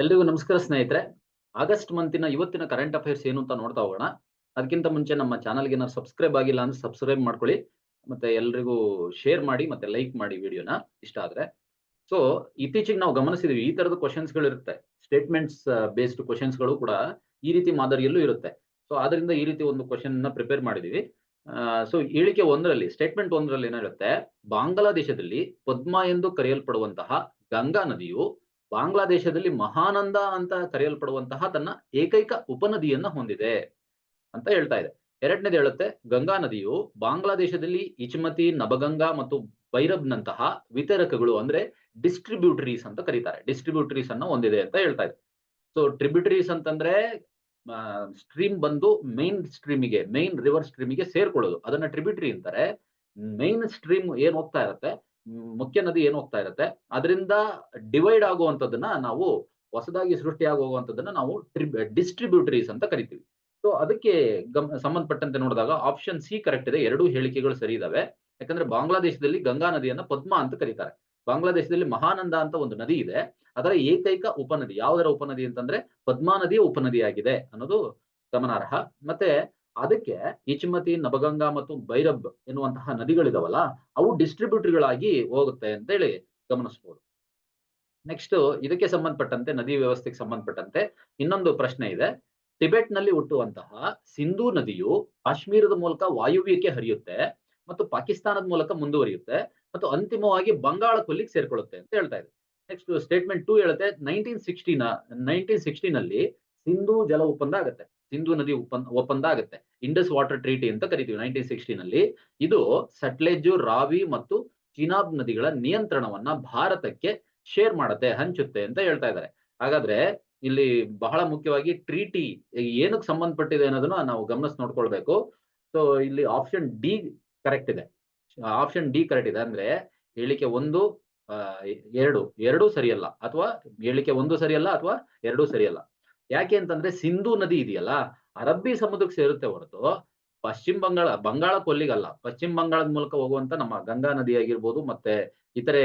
ಎಲ್ರಿಗೂ ನಮಸ್ಕಾರ ಸ್ನೇಹಿತರೆ. ಆಗಸ್ಟ್ ಮಂತಿನ ಇವತ್ತಿನ ಕರೆಂಟ್ ಅಫೇರ್ಸ್ ಏನು ಅಂತ ನೋಡ್ತಾ ಹೋಗೋಣ. ಅದಕ್ಕಿಂತ ಮುಂಚೆ ನಮ್ಮ ಚಾನಲ್ಗೆ ಏನಾದ್ರು ಸಬ್ಸ್ಕ್ರೈಬ್ ಆಗಿಲ್ಲ ಅಂದ್ರೆ ಸಬ್ಸ್ಕ್ರೈಬ್ ಮಾಡ್ಕೊಳ್ಳಿ. ಮತ್ತೆ ಎಲ್ರಿಗೂ ಶೇರ್ ಮಾಡಿ ಮತ್ತೆ ಲೈಕ್ ಮಾಡಿ ವಿಡಿಯೋನ ಇಷ್ಟ ಆದ್ರೆ. ಸೊ ಇತ್ತೀಚೆಗೆ ನಾವು ಗಮನಿಸಿದ್ವಿ ಈ ತರದ ಕ್ವಶನ್ಸ್ ಗಳು ಇರುತ್ತೆ. ಸ್ಟೇಟ್ಮೆಂಟ್ಸ್ ಬೇಸ್ಡ್ ಕ್ವಶನ್ಸ್ ಗಳು ಕೂಡ ಈ ರೀತಿ ಮಾದರಿಯಲ್ಲೂ ಇರುತ್ತೆ. ಸೊ ಆದ್ರಿಂದ ಈ ರೀತಿ ಒಂದು ಕ್ವಶನ್ ನ ಪ್ರಿಪೇರ್ ಮಾಡಿದೀವಿ. ಸೊ ಹೇಳಿಕೆ ಒಂದರಲ್ಲಿ ಸ್ಟೇಟ್ಮೆಂಟ್ ಒಂದರಲ್ಲಿ ಏನಿರುತ್ತೆ, ಬಾಂಗ್ಲಾದೇಶದಲ್ಲಿ ಪದ್ಮಾ ಎಂದು ಕರೆಯಲ್ಪಡುವಂತಹ ಗಂಗಾ ನದಿಯು ಬಾಂಗ್ಲಾದೇಶದಲ್ಲಿ ಮಹಾನಂದ ಅಂತ ಕರೆಯಲ್ಪಡುವಂತಹ ತನ್ನ ಏಕೈಕ ಉಪನದಿಯನ್ನ ಹೊಂದಿದೆ ಅಂತ ಹೇಳ್ತಾ ಇದೆ. ಎರಡನೇದು ಹೇಳುತ್ತೆ, ಗಂಗಾ ನದಿಯು ಬಾಂಗ್ಲಾದೇಶದಲ್ಲಿ ಇಚಮತಿ, ನಬಗಂಗಾ ಮತ್ತು ಭೈರಬ್ನಂತಹ ವಿತರಕಗಳು ಅಂದ್ರೆ ಡಿಸ್ಟ್ರಿಬ್ಯೂಟರೀಸ್ ಅಂತ ಕರೀತಾರೆ, ಡಿಸ್ಟ್ರಿಬ್ಯೂಟರೀಸ್ ಅನ್ನ ಹೊಂದಿದೆ ಅಂತ ಹೇಳ್ತಾ ಇದೆ. ಸೊ ಟ್ರಿಬ್ಯೂಟರೀಸ್ ಅಂತಂದ್ರೆ ಸ್ಟ್ರೀಮ್ ಬಂದು ಮೈನ್ ರಿವರ್ ಸ್ಟ್ರೀಮಿಗೆ ಸೇರ್ಕೊಳ್ಳೋದು, ಅದನ್ನ ಟ್ರಿಬ್ಯೂಟರಿ ಅಂತಾರೆ. ಮೈನ್ ಸ್ಟ್ರೀಮ್ ಏನ್ ಹೋಗ್ತಾ ಇರುತ್ತೆ, ಮುಖ್ಯ ನದಿ ಏನ್ ಹೋಗ್ತಾ ಇರುತ್ತೆ, ಅದರಿಂದ ಡಿವೈಡ್ ಆಗುವಂತದನ್ನ ನಾವು ಹೊಸದಾಗಿ ಸೃಷ್ಟಿಯಾಗುವಂತದನ್ನ ನಾವು ಡಿಸ್ಟ್ರಿಬ್ಯೂಟರೀಸ್ ಅಂತ ಕರಿತೀವಿ. ಸೊ ಅದಕ್ಕೆ ಸಂಬಂಧಪಟ್ಟಂತೆ ನೋಡಿದಾಗ ಆಪ್ಷನ್ ಸಿ ಕರೆಕ್ಟ್ ಇದೆ. ಎರಡೂ ಹೇಳಿಕೆಗಳು ಸರಿ ಇದಾವೆ. ಯಾಕಂದ್ರೆ ಬಾಂಗ್ಲಾದೇಶದಲ್ಲಿ ಗಂಗಾ ನದಿಯನ್ನ ಪದ್ಮಾ ಅಂತ ಕರೀತಾರೆ. ಬಾಂಗ್ಲಾದೇಶದಲ್ಲಿ ಮಹಾನಂದ ಅಂತ ಒಂದು ನದಿ ಇದೆ, ಅದರ ಏಕೈಕ ಉಪನದಿ. ಯಾವುದರ ಉಪನದಿ ಅಂತಂದ್ರೆ ಪದ್ಮಾ ನದಿಯ ಉಪನದಿಯಾಗಿದೆ ಅನ್ನೋದು ಗಮನಾರ್ಹ. ಮತ್ತೆ ಅದಕ್ಕೆ ಇಚಮತಿ, ನಬಗಂಗಾ ಮತ್ತು ಭೈರಬ್ ಎನ್ನುವಂತಹ ನದಿಗಳಿದಾವಲ್ಲ, ಅವು ಡಿಸ್ಟ್ರಿಬ್ಯೂಟರಿಗಳಾಗಿ ಹೋಗುತ್ತೆ ಅಂತ ಹೇಳಿ ಗಮನಿಸಬಹುದು. ನೆಕ್ಸ್ಟ್ ಇದಕ್ಕೆ ಸಂಬಂಧಪಟ್ಟಂತೆ, ನದಿ ವ್ಯವಸ್ಥೆಗೆ ಸಂಬಂಧಪಟ್ಟಂತೆ ಇನ್ನೊಂದು ಪ್ರಶ್ನೆ ಇದೆ. ಟಿಬೆಟ್ ನಲ್ಲಿ ಹುಟ್ಟುವಂತಹ ಸಿಂಧೂ ನದಿಯು ಕಾಶ್ಮೀರದ ಮೂಲಕ ವಾಯುವ್ಯಕ್ಕೆ ಹರಿಯುತ್ತೆ ಮತ್ತು ಪಾಕಿಸ್ತಾನದ ಮೂಲಕ ಮುಂದುವರಿಯುತ್ತೆ ಮತ್ತು ಅಂತಿಮವಾಗಿ ಬಂಗಾಳ ಕೊಲ್ಲಿಗೆ ಸೇರ್ಕೊಳ್ಳುತ್ತೆ ಅಂತ ಹೇಳ್ತಾ ಇದೆ. ನೆಕ್ಸ್ಟ್ ಸ್ಟೇಟ್ಮೆಂಟ್ 2 ಹೇಳುತ್ತೆ, 1960 ನಲ್ಲಿ ಸಿಂಧೂ ಜಲ ಒಪ್ಪಂದ ಆಗುತ್ತೆ, ಸಿಂಧೂ ನದಿ ಒಪ್ಪಂದ ಆಗುತ್ತೆ. ಇಂಡಸ್ ವಾಟರ್ ಟ್ರೀಟಿ ಅಂತ ಕರಿತೀವಿ 1960 ನಲ್ಲಿ. ಇದು ಸಟ್ಲೆಜ್, ರಾವಿ ಮತ್ತು ಚಿನಾಬ್ ನದಿಗಳ ನಿಯಂತ್ರಣವನ್ನ ಭಾರತಕ್ಕೆ ಶೇರ್ ಮಾಡುತ್ತೆ, ಹಂಚುತ್ತೆ ಅಂತ ಹೇಳ್ತಾ ಇದ್ದಾರೆ. ಹಾಗಾದ್ರೆ ಇಲ್ಲಿ ಬಹಳ ಮುಖ್ಯವಾಗಿ ಟ್ರೀಟಿ ಏನಕ್ಕೆ ಸಂಬಂಧಪಟ್ಟಿದೆ ಅನ್ನೋದನ್ನ ನಾವು ಗಮನಿಸಿ ನೋಡ್ಕೊಳ್ಬೇಕು. ಸೊ ಇಲ್ಲಿ ಆಪ್ಷನ್ ಡಿ ಕರೆಕ್ಟ್ ಇದೆ. ಆಪ್ಷನ್ ಡಿ ಕರೆಕ್ಟ್ ಇದೆ. ಅಂದ್ರೆ ಹೇಳಿಕೆ 1, 2 ಎರಡೂ ಸರಿಯಲ್ಲ, ಅಥವಾ ಹೇಳಿಕೆ 1 ಸರಿಯಲ್ಲ ಅಥವಾ 2 ಸರಿಯಲ್ಲ. ಯಾಕೆ ಅಂತಂದ್ರೆ ಸಿಂಧೂ ನದಿ ಇದೆಯಲ್ಲ, ಅರಬ್ಬಿ ಸಮುದ್ರಕ್ಕೆ ಸೇರುತ್ತೆ ಹೊರತು ಬಂಗಾಳ ಕೊಲ್ಲಿಗಲ್ಲ. ಪಶ್ಚಿಮ ಬಂಗಾಳದ ಮೂಲಕ ಹೋಗುವಂತ ನಮ್ಮ ಗಂಗಾ ನದಿ ಆಗಿರ್ಬೋದು, ಮತ್ತೆ ಇತರೆ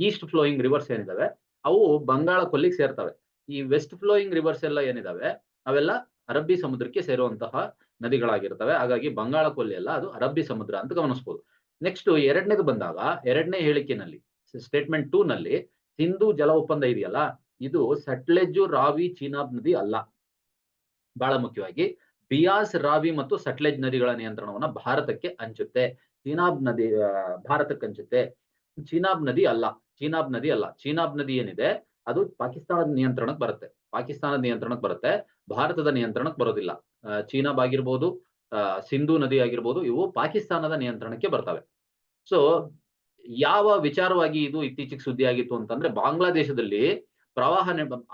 ಈಸ್ಟ್ ಫ್ಲೋಯಿಂಗ್ ರಿವರ್ಸ್ ಏನಿದಾವೆ ಅವು ಬಂಗಾಳ ಕೊಲ್ಲಿಗೆ ಸೇರ್ತವೆ. ಈ ವೆಸ್ಟ್ ಫ್ಲೋಯಿಂಗ್ ರಿವರ್ಸ್ ಎಲ್ಲ ಏನಿದಾವೆ ಅವೆಲ್ಲ ಅರಬ್ಬಿ ಸಮುದ್ರಕ್ಕೆ ಸೇರುವಂತಹ ನದಿಗಳಾಗಿರ್ತವೆ. ಹಾಗಾಗಿ ಬಂಗಾಳ ಕೊಲ್ಲಿ ಅಲ್ಲ, ಅದು ಅರಬ್ಬಿ ಸಮುದ್ರ ಅಂತ ಗಮನಿಸಬಹುದು. ನೆಕ್ಸ್ಟ್ ಎರಡನೇದು ಬಂದಾಗ, ಎರಡನೇ ಹೇಳಿಕೆನಲ್ಲಿ ಸ್ಟೇಟ್ಮೆಂಟ್ 2 ನಲ್ಲಿ ಸಿಂಧೂ ಜಲ ಒಪ್ಪಂದ ಇದೆಯಲ್ಲ, ಇದು ಸಟ್ಲೆಜ್, ರಾವಿ, ಚೀನಾಬ್ ನದಿ ಅಲ್ಲ. ಬಹಳ ಮುಖ್ಯವಾಗಿ ಬಿಯಾಸ್, ರಾವಿ ಮತ್ತು ಸಟ್ಲೆಜ್ ನದಿಗಳ ನಿಯಂತ್ರಣವನ್ನ ಭಾರತಕ್ಕೆ ಹಂಚುತ್ತೆ. ಚೀನಾಬ್ ನದಿ ಭಾರತಕ್ಕೆ ಹಂಚುತ್ತೆ. ಚೀನಾಬ್ ನದಿ ಅಲ್ಲ, ಚೀನಾಬ್ ನದಿ ಅಲ್ಲ. ಚೀನಾಬ್ ನದಿ ಏನಿದೆ ಅದು ಪಾಕಿಸ್ತಾನದ ನಿಯಂತ್ರಣಕ್ಕೆ ಬರುತ್ತೆ, ಭಾರತದ ನಿಯಂತ್ರಣಕ್ಕೆ ಬರೋದಿಲ್ಲ. ಚೀನಾಬ್ ಆಗಿರ್ಬೋದು, ಸಿಂಧೂ ನದಿ ಆಗಿರ್ಬೋದು, ಇವು ಪಾಕಿಸ್ತಾನದ ನಿಯಂತ್ರಣಕ್ಕೆ ಬರ್ತವೆ. ಸೊ ಯಾವ ವಿಚಾರವಾಗಿ ಇದು ಇತ್ತೀಚೆಗೆ ಸುದ್ದಿ ಆಗಿತ್ತು ಅಂತಂದ್ರೆ, ಬಾಂಗ್ಲಾದೇಶದಲ್ಲಿ ಪ್ರವಾಹ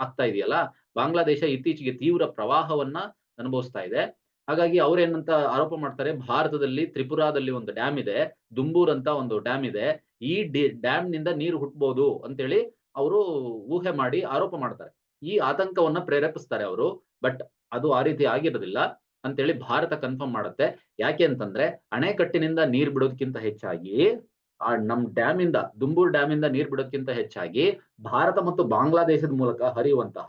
ಆಗ್ತಾ ಇದೆಯಲ್ಲ, ಬಾಂಗ್ಲಾದೇಶ ಇತ್ತೀಚೆಗೆ ತೀವ್ರ ಪ್ರವಾಹವನ್ನ ಅನುಭವಿಸ್ತಾ ಇದೆ. ಹಾಗಾಗಿ ಅವ್ರೇನಂತ ಆರೋಪ ಮಾಡ್ತಾರೆ, ಭಾರತದಲ್ಲಿ ತ್ರಿಪುರಾದಲ್ಲಿ ಒಂದು ಡ್ಯಾಮ್ ಇದೆ, ದುಂಬೂರ್ ಅಂತ ಒಂದು ಡ್ಯಾಮ್ ಇದೆ, ಈ ಡ್ಯಾಮ್ ನಿಂದ ನೀರು ಹುಟ್ಟಬಹುದು ಅಂತೇಳಿ ಅವರು ಊಹೆ ಮಾಡಿ ಆರೋಪ ಮಾಡ್ತಾರೆ. ಈ ಆತಂಕವನ್ನ ಪ್ರೇರೇಪಿಸ್ತಾರೆ ಅವರು. ಬಟ್ ಅದು ಆ ರೀತಿ ಆಗಿರೋದಿಲ್ಲ ಅಂತೇಳಿ ಭಾರತ ಕನ್ಫರ್ಮ್ ಮಾಡುತ್ತೆ. ಯಾಕೆ ಅಂತಂದ್ರೆ, ಅಣೆಕಟ್ಟಿನಿಂದ ನೀರ್ ಬಿಡೋದಕ್ಕಿಂತ ಹೆಚ್ಚಾಗಿ ನಮ್ ಡ್ಯಾಮ್ ಇಂದ, ದುಂಬೂರ್ ಡ್ಯಾಮ್ ಇಂದ ನೀರ್ ಬಿಡೋದಕ್ಕಿಂತ ಹೆಚ್ಚಾಗಿ ಭಾರತ ಮತ್ತು ಬಾಂಗ್ಲಾದೇಶದ ಮೂಲಕ ಹರಿಯುವಂತಹ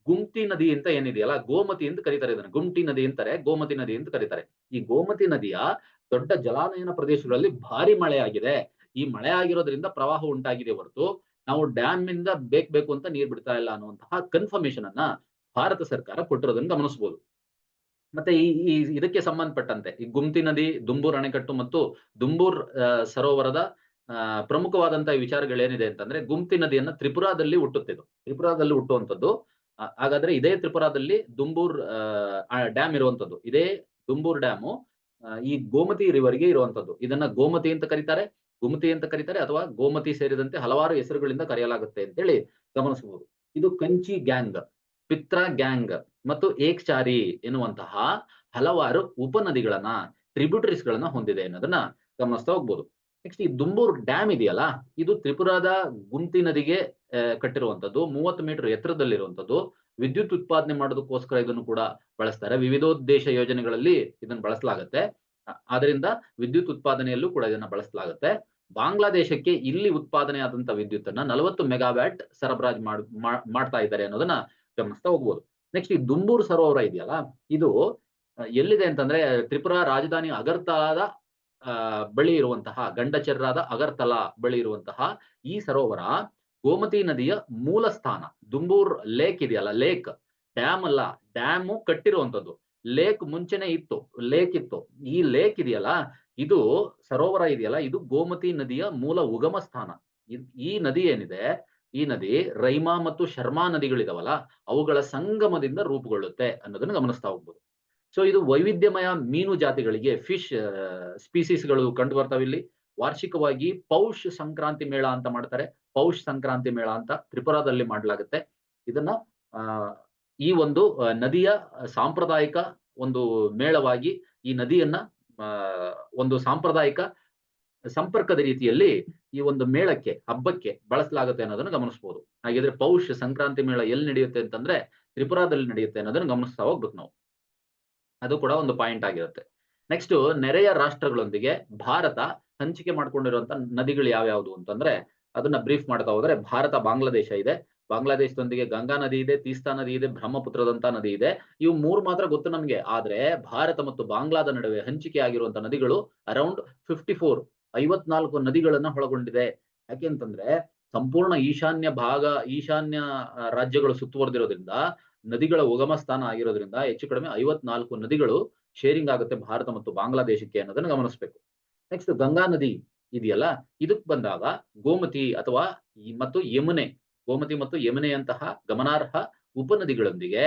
ಗುಮ್ತಿ ನದಿ ಅಂತ ಏನಿದೆಯಲ್ಲ, ಗೋಮತಿ ಅಂತ ಕರೀತಾರೆ ಇದನ್ನ. ಗುಮ್ಟಿ ನದಿ ಅಂತಾರೆ, ಗೋಮತಿ ನದಿ ಅಂತ ಕರೀತಾರೆ. ಈ ಗೋಮತಿ ನದಿಯ ದೊಡ್ಡ ಜಲಾನಯನ ಪ್ರದೇಶಗಳಲ್ಲಿ ಭಾರಿ ಮಳೆ ಆಗಿದೆ. ಈ ಮಳೆ ಆಗಿರೋದ್ರಿಂದ ಪ್ರವಾಹ ಉಂಟಾಗಿದೆ ಹೊರತು ನಾವು ಡ್ಯಾಮ್ ಇಂದ ಬೇಕು ಅಂತ ನೀರ್ ಬಿಡ್ತಾ ಇಲ್ಲ ಅನ್ನುವಂತಹ ಕನ್ಫರ್ಮೇಶನ್ ಅನ್ನ ಭಾರತ ಸರ್ಕಾರ ಕೊಟ್ಟಿರೋದನ್ನ ಗಮನಿಸಬಹುದು. ಮತ್ತೆ ಈ ಇದಕ್ಕೆ ಸಂಬಂಧಪಟ್ಟಂತೆ ಈ ಗುಮ್ತಿ ನದಿ, ದುಂಬೂರ್ ಅಣೆಕಟ್ಟು ಮತ್ತು ದುಂಬೂರ್ ಸರೋವರದ ಪ್ರಮುಖವಾದಂತಹ ವಿಚಾರಗಳೇನಿದೆ ಅಂತಂದ್ರೆ, ಗುಮ್ತಿ ನದಿಯನ್ನ ತ್ರಿಪುರಾದಲ್ಲಿ ತ್ರಿಪುರಾದಲ್ಲಿ ಹುಟ್ಟುವಂಥದ್ದು. ಹಾಗಾದ್ರೆ ಇದೇ ತ್ರಿಪುರಾದಲ್ಲಿ ದುಂಬೂರ್ ಡ್ಯಾಮ್ ಇರುವಂತದ್ದು. ಇದೇ ದುಂಬೂರ್ ಡ್ಯಾಮು ಈ ಗೋಮತಿ ರಿವರ್ಗೆ ಇರುವಂತದ್ದು. ಇದನ್ನ ಗೋಮತಿ ಅಂತ ಕರೀತಾರೆ, ಗುಮತಿ ಅಂತ ಕರೀತಾರೆ, ಅಥವಾ ಗೋಮತಿ ಸೇರಿದಂತೆ ಹಲವಾರು ಹೆಸರುಗಳಿಂದ ಕರೆಯಲಾಗುತ್ತೆ ಅಂತೇಳಿ ಗಮನಿಸಬಹುದು. ಇದು ಕಂಚಿ ಗ್ಯಾಂಗ್, ಪಿತ್ರಾ ಗ್ಯಾಂಗ್ ಮತ್ತು ಏಕ್ಚಾರಿ ಎನ್ನುವಂತಹ ಹಲವಾರು ಉಪನದಿಗಳನ್ನ, ಟ್ರಿಬ್ಯೂಟರೀಸ್ ಗಳನ್ನ ಹೊಂದಿದೆ ಅನ್ನೋದನ್ನ ಗಮನಿಸ್ತಾ ಹೋಗ್ಬೋದು. ನೆಕ್ಸ್ಟ್ ಈ ದುಂಬೂರ್ ಡ್ಯಾಮ್ ಇದೆಯಲ್ಲ, ಇದು ತ್ರಿಪುರಾದ ಗುಮ್ತಿ ನದಿಗೆ ಕಟ್ಟಿರುವಂತದ್ದು. 30 ಮೀಟರ್ ಎತ್ತರದಲ್ಲಿರುವಂತದ್ದು. ವಿದ್ಯುತ್ ಉತ್ಪಾದನೆ ಮಾಡೋದಕ್ಕೋಸ್ಕರ ಇದನ್ನು ಕೂಡ ಬಳಸ್ತಾರೆ. ವಿವಿಧೋದ್ದೇಶ ಯೋಜನೆಗಳಲ್ಲಿ ಇದನ್ನು ಬಳಸಲಾಗುತ್ತೆ. ಆದ್ರಿಂದ ವಿದ್ಯುತ್ ಉತ್ಪಾದನೆಯಲ್ಲೂ ಕೂಡ ಇದನ್ನ ಬಳಸಲಾಗುತ್ತೆ. ಬಾಂಗ್ಲಾದೇಶಕ್ಕೆ ಇಲ್ಲಿ ಉತ್ಪಾದನೆ ಆದಂತ ವಿದ್ಯುತ್ತನ್ನ 40 ಮೆಗಾವ್ಯಾಟ್ ಸರಬರಾಜು ಮಾಡ್ತಾ ಇದ್ದಾರೆ ಅನ್ನೋದನ್ನ ಗಮನಿಸ್ತಾ ಹೋಗ್ಬೋದು. ನೆಕ್ಸ್ಟ್ ಈ ದುಂಬೂರು ಸರೋವರ ಇದೆಯಲ್ಲ, ಇದು ಎಲ್ಲಿದೆ ಅಂತಂದ್ರೆ ತ್ರಿಪುರಾ ರಾಜಧಾನಿ ಅಗರ್ತಲಾದ ಬಳಿ ಇರುವಂತಹ, ಗಂಡಚೆರ್ರಾದ ಅಗರ್ತಲಾ ಬಳಿ ಇರುವಂತಹ ಈ ಸರೋವರ ಗೋಮತಿ ನದಿಯ ಮೂಲ ಸ್ಥಾನ. ದುಂಬೂರ್ ಲೇಕ್ ಇದೆಯಲ್ಲ, ಲೇಕ್, ಡ್ಯಾಮ್ ಅಲ್ಲ, ಡ್ಯಾಮ್ ಕಟ್ಟಿರುವಂತದ್ದು. ಲೇಕ್ ಮುಂಚೆನೆ ಇತ್ತು, ಲೇಕ್ ಇತ್ತು. ಈ ಲೇಕ್ ಇದೆಯಲ್ಲ, ಇದು ಸರೋವರ ಇದೆಯಲ್ಲ, ಇದು ಗೋಮತಿ ನದಿಯ ಮೂಲ ಉಗಮ ಸ್ಥಾನ. ಈ ನದಿ ಏನಿದೆ, ಈ ನದಿ ರೈಮಾ ಮತ್ತು ಶರ್ಮಾ ನದಿಗಳಿದಾವಲ್ಲ, ಅವುಗಳ ಸಂಗಮದಿಂದ ರೂಪುಗೊಳ್ಳುತ್ತೆ ಅನ್ನೋದನ್ನ ಗಮನಿಸ್ತಾ ಹೋಗ್ಬೋದು. ಸೊ ಇದು ವೈವಿಧ್ಯಮಯ ಮೀನು ಜಾತಿಗಳಿಗೆ, ಫಿಶ್ ಸ್ಪೀಸೀಸ್ಗಳು ಕಂಡು ಬರ್ತಾವೆ ಇಲ್ಲಿ. ವಾರ್ಷಿಕವಾಗಿ ಪೌಷ್ ಸಂಕ್ರಾಂತಿ ಮೇಳ ಅಂತ ಮಾಡ್ತಾರೆ. ಪೌಷ್ ಸಂಕ್ರಾಂತಿ ಮೇಳ ಅಂತ ತ್ರಿಪುರಾದಲ್ಲಿ ಮಾಡಲಾಗುತ್ತೆ. ಇದನ್ನ ಈ ಒಂದು ನದಿಯ ಸಾಂಪ್ರದಾಯಿಕ ಒಂದು ಮೇಳವಾಗಿ, ಈ ನದಿಯನ್ನ ಒಂದು ಸಾಂಪ್ರದಾಯಿಕ ಸಂಪರ್ಕದ ರೀತಿಯಲ್ಲಿ ಈ ಒಂದು ಮೇಳಕ್ಕೆ, ಹಬ್ಬಕ್ಕೆ ಬಳಸಲಾಗುತ್ತೆ ಅನ್ನೋದನ್ನ ಗಮನಿಸಬಹುದು. ಹಾಗಿದ್ರೆ ಪೌಷ್ ಸಂಕ್ರಾಂತಿ ಮೇಳ ಎಲ್ಲಿ ನಡೆಯುತ್ತೆ ಅಂತಂದ್ರೆ ತ್ರಿಪುರಾದಲ್ಲಿ ನಡೆಯುತ್ತೆ ಅನ್ನೋದನ್ನ ಗಮನಿಸ್ತಾ ಹೋಗ್ಬೇಕು ನಾವು. ಅದು ಕೂಡ ಒಂದು ಪಾಯಿಂಟ್ ಆಗಿರುತ್ತೆ. ನೆಕ್ಸ್ಟ್, ನೆರೆಯ ರಾಷ್ಟ್ರಗಳೊಂದಿಗೆ ಭಾರತ ಹಂಚಿಕೆ ಮಾಡ್ಕೊಂಡಿರುವಂತ ನದಿಗಳು ಯಾವ್ಯಾವುದು ಅಂತಂದ್ರೆ ಅದನ್ನ ಬ್ರೀಫ್ ಮಾಡ್ತಾ ಹೋದ್ರೆ, ಭಾರತ ಬಾಂಗ್ಲಾದೇಶ ಇದೆ. ಬಾಂಗ್ಲಾದೇಶದೊಂದಿಗೆ ಗಂಗಾ ನದಿ ಇದೆ, ತೀಸ್ತಾ ನದಿ ಇದೆ, ಬ್ರಹ್ಮಪುತ್ರದಂತ ನದಿ ಇದೆ. ಇವು 3 ಮಾತ್ರ ಗೊತ್ತು ನಮ್ಗೆ. ಆದ್ರೆ ಭಾರತ ಮತ್ತು ಬಾಂಗ್ಲಾದ ನಡುವೆ ಹಂಚಿಕೆ ಆಗಿರುವಂತ ನದಿಗಳು ಅರೌಂಡ್ 54 ನದಿಗಳನ್ನ ಒಳಗೊಂಡಿದೆ. ಯಾಕೆ ಅಂತಂದ್ರೆ ಸಂಪೂರ್ಣ ಈಶಾನ್ಯ ರಾಜ್ಯಗಳು ಸುತ್ತುವರೆದಿರೋದ್ರಿಂದ, ನದಿಗಳ ಉಗಮ ಸ್ಥಾನ ಆಗಿರೋದ್ರಿಂದ ಹೆಚ್ಚು ಕಡಿಮೆ 54 ನದಿಗಳು ಶೇರಿಂಗ್ ಆಗುತ್ತೆ ಭಾರತ ಮತ್ತು ಬಾಂಗ್ಲಾದೇಶಕ್ಕೆ ಅನ್ನೋದನ್ನ ಗಮನಿಸಬೇಕು. ನೆಕ್ಸ್ಟ್, ಗಂಗಾ ನದಿ ಇದೆಯಲ್ಲ, ಇದಕ್ ಬಂದಾಗ ಗೋಮತಿ ಮತ್ತು ಯಮುನೆ, ಗೋಮತಿ ಮತ್ತು ಯಮುನೆಯಂತಹ ಗಮನಾರ್ಹ ಉಪನದಿಗಳೊಂದಿಗೆ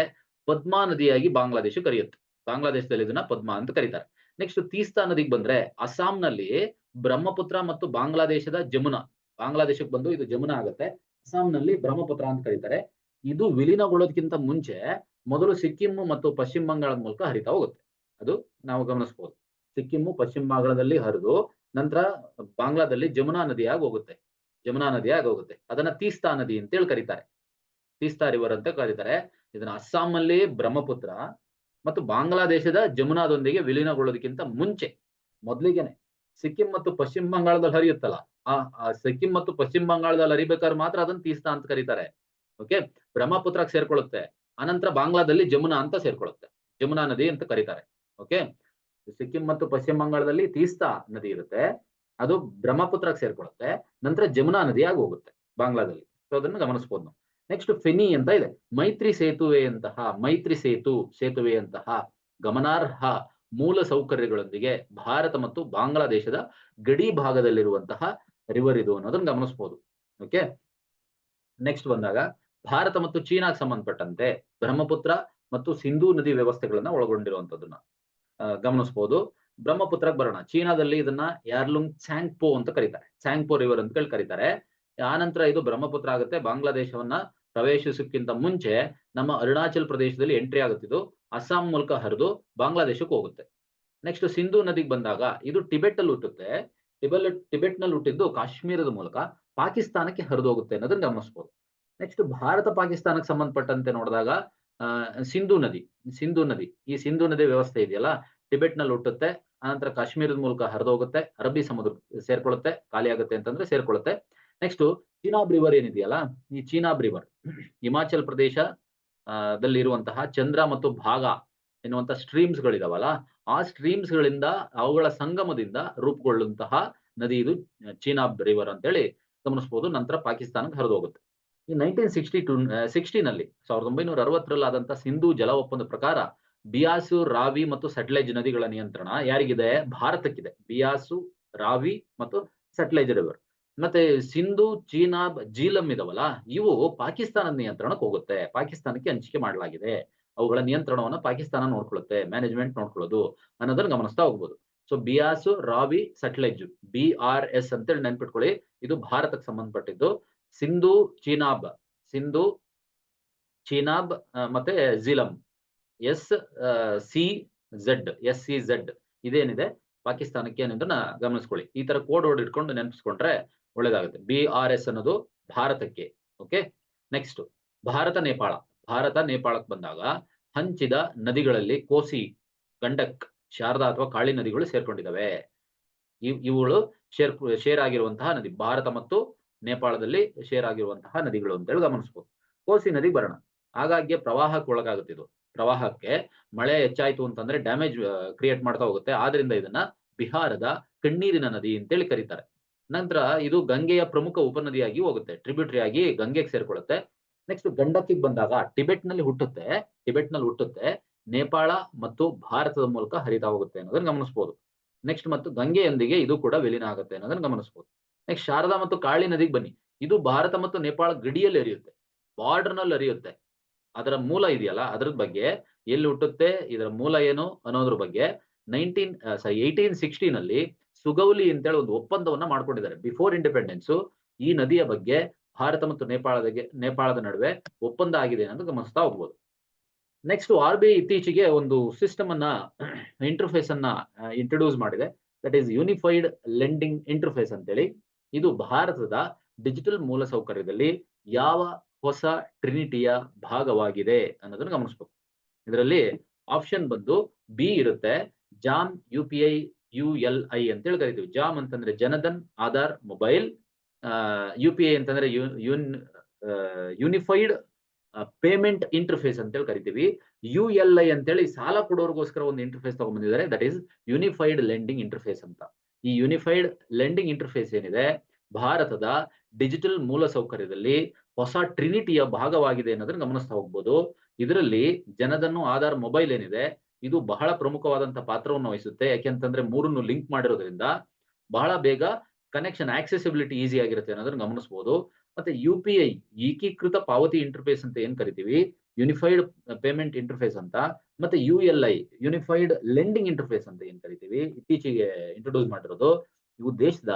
ಪದ್ಮಾ ನದಿಯಾಗಿ ಬಾಂಗ್ಲಾದೇಶ ಕರೆಯುತ್ತೆ. ಬಾಂಗ್ಲಾದೇಶದಲ್ಲಿ ಇದನ್ನ ಪದ್ಮಾ ಅಂತ ಕರೀತಾರೆ. ನೆಕ್ಸ್ಟ್, ತೀಸ್ತಾ ನದಿಗೆ ಬಂದ್ರೆ ಅಸ್ಸಾಂನಲ್ಲಿ ಬ್ರಹ್ಮಪುತ್ರ ಮತ್ತು ಬಾಂಗ್ಲಾದೇಶದ ಜಮುನಾ, ಬಾಂಗ್ಲಾದೇಶಕ್ಕೆ ಬಂದು ಇದು ಜಮುನಾ ಆಗುತ್ತೆ. ಅಸ್ಸಾಂನಲ್ಲಿ ಬ್ರಹ್ಮಪುತ್ರ ಅಂತ ಕರೀತಾರೆ. ಇದು ವಿಲೀನಗೊಳ್ಳೋದಕ್ಕಿಂತ ಮುಂಚೆ ಮೊದಲು ಸಿಕ್ಕಿಂ ಮತ್ತು ಪಶ್ಚಿಮ ಬಂಗಾಳದ ಮೂಲಕ ಹರಿತಾ ಹೋಗುತ್ತೆ. ಅದು ನಾವು ಗಮನಿಸಬಹುದು. ಸಿಕ್ಕಿಂ ಪಶ್ಚಿಮ ಬಂಗಾಳದಲ್ಲಿ ಹರಿದು ನಂತರ ಬಾಂಗ್ಲಾದಲ್ಲಿ ಜಮುನಾ ನದಿಯಾಗಿ ಹೋಗುತ್ತೆ. ಅದನ್ನ ತೀಸ್ತಾ ನದಿ ಅಂತೇಳಿ ಕರೀತಾರೆ, ತೀಸ್ತಾ ರಿವರ್ ಅಂತ ಕರೀತಾರೆ. ಇದನ್ನ ಅಸ್ಸಾಂನಲ್ಲಿ ಬ್ರಹ್ಮಪುತ್ರ ಮತ್ತು ಬಾಂಗ್ಲಾದೇಶದ ಜಮುನಾದೊಂದಿಗೆ ವಿಲೀನಗೊಳ್ಳೋದಕ್ಕಿಂತ ಮುಂಚೆ ಮೊದಲಿಗೆನೆ ಸಿಕ್ಕಿಂ ಮತ್ತು ಪಶ್ಚಿಮ ಬಂಗಾಳದಲ್ಲಿ ಹರಿಯುತ್ತಲ್ಲ, ಆ ಸಿಕ್ಕಿಂ ಮತ್ತು ಪಶ್ಚಿಮ ಬಂಗಾಳದಲ್ಲಿ ಹರಿಬೇಕಾದ್ರೆ ಮಾತ್ರ ಅದನ್ನ ತೀಸ್ತಾ ಅಂತ ಕರೀತಾರೆ. ಓಕೆ, ಬ್ರಹ್ಮಪುತ್ರಕ್ಕೆ ಸೇರ್ಕೊಳ್ಳುತ್ತೆ. ಅನಂತರ ಬಾಂಗ್ಲಾದಲ್ಲಿ ಜಮುನಾ ಅಂತ ಸೇರ್ಕೊಳ್ಳುತ್ತೆ, ಜಮುನಾ ನದಿ ಅಂತ ಕರೀತಾರೆ. ಓಕೆ, ಸಿಕ್ಕಿಂ ಮತ್ತು ಪಶ್ಚಿಮ ಬಂಗಾಳದಲ್ಲಿ ತೀಸ್ತಾ ನದಿ ಇರುತ್ತೆ, ಅದು ಬ್ರಹ್ಮಪುತ್ರಕ್ಕೆ ಸೇರ್ಕೊಳ್ಳುತ್ತೆ, ನಂತರ ಜಮುನಾ ನದಿಯಾಗಿ ಹೋಗುತ್ತೆ ಬಾಂಗ್ಲಾದಲ್ಲಿ. ಸೊ ಅದನ್ನ ಗಮನಿಸಬಹುದು ನಾವು. ನೆಕ್ಸ್ಟ್, ಫೆನಿ ಅಂತ ಇದೆ. ಮೈತ್ರಿ ಸೇತುವೆಯಂತಹ ಗಮನಾರ್ಹ ಮೂಲ ಸೌಕರ್ಯಗಳೊಂದಿಗೆ ಭಾರತ ಮತ್ತು ಬಾಂಗ್ಲಾದೇಶದ ಗಡಿ ಭಾಗದಲ್ಲಿರುವಂತಹ ರಿವರ್ ಇದು ಅನ್ನೋದನ್ನ ಗಮನಿಸಬಹುದು. ಓಕೆ, ನೆಕ್ಸ್ಟ್ ಬಂದಾಗ ಭಾರತ ಮತ್ತು ಚೀನಾಗೆ ಸಂಬಂಧಪಟ್ಟಂತೆ ಬ್ರಹ್ಮಪುತ್ರ ಮತ್ತು ಸಿಂಧೂ ನದಿ ವ್ಯವಸ್ಥೆಗಳನ್ನ ಒಳಗೊಂಡಿರುವಂತದನ್ನ ಗಮನಿಸಬಹುದು. ಬ್ರಹ್ಮಪುತ್ರಕ್ಕೆ ಬರೋಣ. ಚೀನಾದಲ್ಲಿ ಇದನ್ನ ಯಾರ್ಲುಂಗ್ ಚಾಂಗ್ಪೋ ಅಂತ ಕರೀತಾರೆ, ಚಾಂಗ್ಪೋ ರಿವರ್ ಅಂತ ಕರೀತಾರೆ. ಆನಂತರ ಇದು ಬ್ರಹ್ಮಪುತ್ರ ಆಗುತ್ತೆ. ಬಾಂಗ್ಲಾದೇಶವನ್ನ ಪ್ರವೇಶಿಸಕ್ಕಿಂತ ಮುಂಚೆ ನಮ್ಮ ಅರುಣಾಚಲ್ ಪ್ರದೇಶದಲ್ಲಿ ಎಂಟ್ರಿ ಆಗುತ್ತಿದ್ದು, ಅಸ್ಸಾಂ ಮೂಲಕ ಹರಿದು ಬಾಂಗ್ಲಾದೇಶಕ್ಕೆ ಹೋಗುತ್ತೆ. ನೆಕ್ಸ್ಟ್, ಸಿಂಧೂ ನದಿಗೆ ಬಂದಾಗ ಇದು ಟಿಬೆಟ್ ಅಲ್ಲಿ ಹುಟ್ಟುತ್ತೆ. ಟಿಬೆಟ್ ನಲ್ಲಿ ಹುಟ್ಟಿದ್ದು ಕಾಶ್ಮೀರದ ಮೂಲಕ ಪಾಕಿಸ್ತಾನಕ್ಕೆ ಹರಿದು ಹೋಗುತ್ತೆ ಅನ್ನೋದನ್ನ ಗಮನಿಸಬಹುದು. ನೆಕ್ಸ್ಟ್, ಭಾರತ ಪಾಕಿಸ್ತಾನಕ್ಕೆ ಸಂಬಂಧಪಟ್ಟಂತೆ ನೋಡಿದಾಗ ಸಿಂಧೂ ನದಿ, ಈ ಸಿಂಧೂ ನದಿ ವ್ಯವಸ್ಥೆ ಇದೆಯಲ್ಲ, ಟಿಬೆಟ್ ನಲ್ಲಿ ಹುಟ್ಟುತ್ತೆ, ಅನಂತರ ಕಾಶ್ಮೀರದ ಮೂಲಕ ಹರಿದು ಹೋಗುತ್ತೆ, ಅರಬ್ಬಿ ಸಮುದ್ರ ಸೇರ್ಕೊಳ್ಳುತ್ತೆ, ಖಾಲಿ ಆಗುತ್ತೆ ಅಂತಂದ್ರೆ ಸೇರ್ಕೊಳ್ಳುತ್ತೆ. ನೆಕ್ಸ್ಟ್, ಚೀನಾಬ್ ರಿವರ್ ಏನಿದೆಯಲ್ಲ, ಈ ಚೀನಾಬ್ ರಿವರ್ ಹಿಮಾಚಲ್ ಪ್ರದೇಶ ದಲ್ಲಿರುವಂತಹ ಚಂದ್ರ ಮತ್ತು ಭಾಗ ಎನ್ನುವಂತ ಸ್ಟ್ರೀಮ್ಸ್ ಗಳಿದಾವಲ್ಲ, ಆ ಸ್ಟ್ರೀಮ್ಸ್ ಗಳಿಂದ, ಅವುಗಳ ಸಂಗಮದಿಂದ ರೂಪುಗೊಳ್ಳುವಂತಹ ನದಿ ಇದು ಚೀನಾಬ್ ರಿವರ್ ಅಂತೇಳಿ ಗಮನಿಸಬಹುದು. ನಂತರ ಪಾಕಿಸ್ತಾನಕ್ಕೆ ಹರಿದು ಹೋಗುತ್ತೆ. ಈ 1960ರಲ್ಲಿ ಆದಂತಹ ಸಿಂಧೂ ಜಲ ಒಪ್ಪಂದ ಪ್ರಕಾರ ಬಿಯಾಸು, ರಾವಿ ಮತ್ತು ಸಟ್ಲೆಜ್ ನದಿಗಳ ನಿಯಂತ್ರಣ ಯಾರಿಗಿದೆ? ಭಾರತಕ್ಕಿದೆ. ಬಿಯಾಸು, ರಾವಿ ಮತ್ತು ಸಟ್ಲೆಜ್ ರಿವರ್. ಮತ್ತೆ ಸಿಂಧು, ಚೀನಾಬ್, ಜೀಲಂ ಇದಾವಲ್ಲ, ಇವು ಪಾಕಿಸ್ತಾನದ ನಿಯಂತ್ರಣಕ್ಕೆ ಹೋಗುತ್ತೆ, ಪಾಕಿಸ್ತಾನಕ್ಕೆ ಹಂಚಿಕೆ ಮಾಡಲಾಗಿದೆ. ಅವುಗಳ ನಿಯಂತ್ರಣವನ್ನ ಪಾಕಿಸ್ತಾನ ನೋಡ್ಕೊಳ್ಳುತ್ತೆ, ಮ್ಯಾನೇಜ್ಮೆಂಟ್ ನೋಡ್ಕೊಳ್ಳೋದು ಅನ್ನೋದನ್ನ ಗಮನಿಸ್ತಾ ಹೋಗ್ಬೋದು. ಸೊ ಬಿಯಾಸು, ರಾವಿ, ಸಟ್ಲೆಜ್, BRS ಅಂತೇಳಿ ನೆನ್ಪಿಟ್ಕೊಳ್ಳಿ. ಇದು ಭಾರತಕ್ಕೆ ಸಂಬಂಧಪಟ್ಟಿದ್ದು. ಸಿಂಧು, ಚೀನಾಬ್ ಮತ್ತೆ ಝೀಲಂ, SCZ ಇದೇನಿದೆ ಪಾಕಿಸ್ತಾನಕ್ಕೆ ಅನ್ನೋದನ್ನ ಗಮನಿಸ್ಕೊಳ್ಳಿ. ಈ ತರ ಕೋಡ್ ವರ್ಡ್ ಇಟ್ಕೊಂಡು ನೆನಪಿಸ್ಕೊಂಡ್ರೆ ಒಳ್ಳೇದಾಗುತ್ತೆ. BRS ಅನ್ನೋದು ಭಾರತಕ್ಕೆ. ಓಕೆ, ನೆಕ್ಸ್ಟ್, ಭಾರತ ನೇಪಾಳಕ್ಕೆ ಬಂದಾಗ ಹಂಚಿದ ನದಿಗಳಲ್ಲಿ ಕೋಸಿ, ಗಂಡಕ್, ಶಾರದಾ ಅಥವಾ ಕಾಳಿ ನದಿಗಳು ಸೇರ್ಕೊಂಡಿದ್ದಾವೆ. ಇವುಗಳು ಶೇರ್ ಆಗಿರುವಂತಹ ನದಿ, ಭಾರತ ಮತ್ತು ನೇಪಾಳದಲ್ಲಿ ಶೇರ್ ಆಗಿರುವಂತಹ ನದಿಗಳು ಅಂತ ಹೇಳಿ ಗಮನಿಸಬಹುದು. ಕೋಸಿ ನದಿ ಬರೋಣ. ಆಗಾಗ್ಗೆ ಪ್ರವಾಹಕ್ಕೆ ಒಳಗಾಗುತ್ತೆ. ಇದು ಪ್ರವಾಹಕ್ಕೆ ಮಳೆ ಹೆಚ್ಚಾಯ್ತು ಅಂತಂದ್ರೆ ಡ್ಯಾಮೇಜ್ ಕ್ರಿಯೇಟ್ ಮಾಡ್ತಾ ಹೋಗುತ್ತೆ. ಆದ್ರಿಂದ ಇದನ್ನ ಬಿಹಾರದ ಕಣ್ಣೀರಿನ ನದಿ ಅಂತೇಳಿ ಕರೀತಾರೆ. ನಂತರ ಇದು ಗಂಗೆಯ ಪ್ರಮುಖ ಉಪನದಿಯಾಗಿ ಹೋಗುತ್ತೆ, ಟ್ರಿಬ್ಯೂಟರಿ ಆಗಿ ಗಂಗೆಗೆ ಸೇರ್ಕೊಳ್ಳುತ್ತೆ. ನೆಕ್ಸ್ಟ್ ಗಂಡಕಿಗೆ ಬಂದಾಗ ಟಿಬೆಟ್ ನಲ್ಲಿ ಹುಟ್ಟುತ್ತೆ, ನೇಪಾಳ ಮತ್ತು ಭಾರತದ ಮೂಲಕ ಹರಿತಾ ಹೋಗುತ್ತೆ ಅನ್ನೋದನ್ನ ಗಮನಿಸಬಹುದು. ನೆಕ್ಸ್ಟ್ ಮತ್ತು ಗಂಗೆಯೊಂದಿಗೆ ಇದು ಕೂಡ ವಿಲೀನ ಆಗುತ್ತೆ ಅನ್ನೋದನ್ನ ಗಮನಿಸಬಹುದು. ನೆಕ್ಸ್ಟ್ ಶಾರದಾ ಮತ್ತು ಕಾಳಿ ನದಿಗೆ ಬನ್ನಿ. ಇದು ಭಾರತ ಮತ್ತು ನೇಪಾಳ ಗಡಿಯಲ್ಲಿ ಹರಿಯುತ್ತೆ, ಬಾರ್ಡರ್ ನಲ್ಲಿ ಹರಿಯುತ್ತೆ. ಅದರ ಮೂಲ ಇದೆಯಲ್ಲ, ಅದ್ರ ಬಗ್ಗೆ ಎಲ್ಲಿ ಹುಟ್ಟುತ್ತೆ, ಇದರ ಮೂಲ ಏನು ಅನ್ನೋದ್ರ ಬಗ್ಗೆ 1860 ನಲ್ಲಿ ಸುಗೌಲಿ ಅಂತೇಳಿ ಒಂದು ಒಪ್ಪಂದವನ್ನ ಮಾಡ್ಕೊಂಡಿದ್ದಾರೆ. ಬಿಫೋರ್ ಇಂಡಿಪೆಂಡೆನ್ಸ್ ಈ ನದಿಯ ಬಗ್ಗೆ ಭಾರತ ಮತ್ತು ನೇಪಾಳದ ನಡುವೆ ಒಪ್ಪಂದ ಆಗಿದೆ ಅನ್ನೋದು ಗಮನಿಸ್ತಾ ಹೋಗ್ಬೋದು. ನೆಕ್ಸ್ಟ್ RBI ಇತ್ತೀಚೆಗೆ ಒಂದು ಸಿಸ್ಟಮ್ ಅನ್ನ ಇಂಟರ್ಫೇಸ್ ಅನ್ನ ಇಂಟ್ರೊಡ್ಯೂಸ್ ಮಾಡಿದೆ, that is unified lending interface ಅಂತೇಳಿ. ಇದು ಭಾರತದ ಡಿಜಿಟಲ್ ಮೂಲಸೌಕರ್ಯದಲ್ಲಿ ಯಾವ ಹೊಸ ಟ್ರಿನಿಟಿಯ ಭಾಗವಾಗಿದೆ ಅನ್ನೋದನ್ನ ಗಮನಿಸಬೇಕು. ಇದರಲ್ಲಿ ಆಪ್ಷನ್ ಬಂದು ಬಿ ಇರುತ್ತೆ, ಜಾಮ್ UPI ULI ಅಂತೇಳಿ ಕರಿತೀವಿ. ಜಾಮ್ ಅಂತಂದ್ರೆ ಜನಧನ್ ಆಧಾರ್ ಮೊಬೈಲ್, UPI ಅಂತಂದ್ರೆ ಯೂನಿಫೈಡ್ ಪೇಮೆಂಟ್ ಇಂಟರ್ಫೇಸ್ ಅಂತೇಳಿ ಕರಿತೀವಿ. ULI ಅಂತೇಳಿ ಸಾಲ ಕೊಡೋರ್ಗೋಸ್ಕರ ಒಂದು ಇಂಟರ್ಫೇಸ್ ತಗೊಂಡ್ಬಂದಿದ್ದಾರೆ, that is unified lending interface ಅಂತ. ಈ ಯೂನಿಫೈಡ್ ಲೆಂಡಿಂಗ್ ಇಂಟರ್ಫೇಸ್ ಏನಿದೆ ಭಾರತದ ಡಿಜಿಟಲ್ ಮೂಲಸೌಕರ್ಯದಲ್ಲಿ ಹೊಸ ಟ್ರಿನಿಟಿಯ ಭಾಗವಾಗಿದೆ ಅನ್ನೋದನ್ನ ಗಮನಿಸ್ತಾ ಹೋಗ್ಬೋದು. ಇದರಲ್ಲಿ ಜನಧನ್ ಆಧಾರ್ ಮೊಬೈಲ್ ಏನಿದೆ ಇದು ಬಹಳ ಪ್ರಮುಖವಾದಂತಹ ಪಾತ್ರವನ್ನು ವಹಿಸುತ್ತೆ. ಯಾಕೆಂತಂದ್ರೆ ಮೂರನ್ನು ಲಿಂಕ್ ಮಾಡಿರೋದ್ರಿಂದ ಬಹಳ ಬೇಗ ಕನೆಕ್ಷನ್, ಆಕ್ಸೆಸಿಬಿಲಿಟಿ ಈಸಿ ಆಗಿರುತ್ತೆ ಅನ್ನೋದನ್ನ ಗಮನಿಸಬಹುದು. ಮತ್ತೆ UPI ಏಕೀಕೃತ ಪಾವತಿ ಇಂಟರ್ಫೇಸ್ ಅಂತ ಏನ್ ಕರಿತೀವಿ, ಯೂನಿಫೈಡ್ ಪೇಮೆಂಟ್ ಇಂಟರ್ಫೇಸ್ ಅಂತ, ಮತ್ತೆ ULI ಯೂನಿಫೈಡ್ ಲೆಂಡಿಂಗ್ ಇಂಟರ್ಫೇಸ್ ಅಂತ ಏನ್ ಕರಿತೀವಿ, ಇತ್ತೀಚೆಗೆ ಇಂಟ್ರೊಡ್ಯೂಸ್ ಮಾಡಿರೋದು. ಇವು ದೇಶದ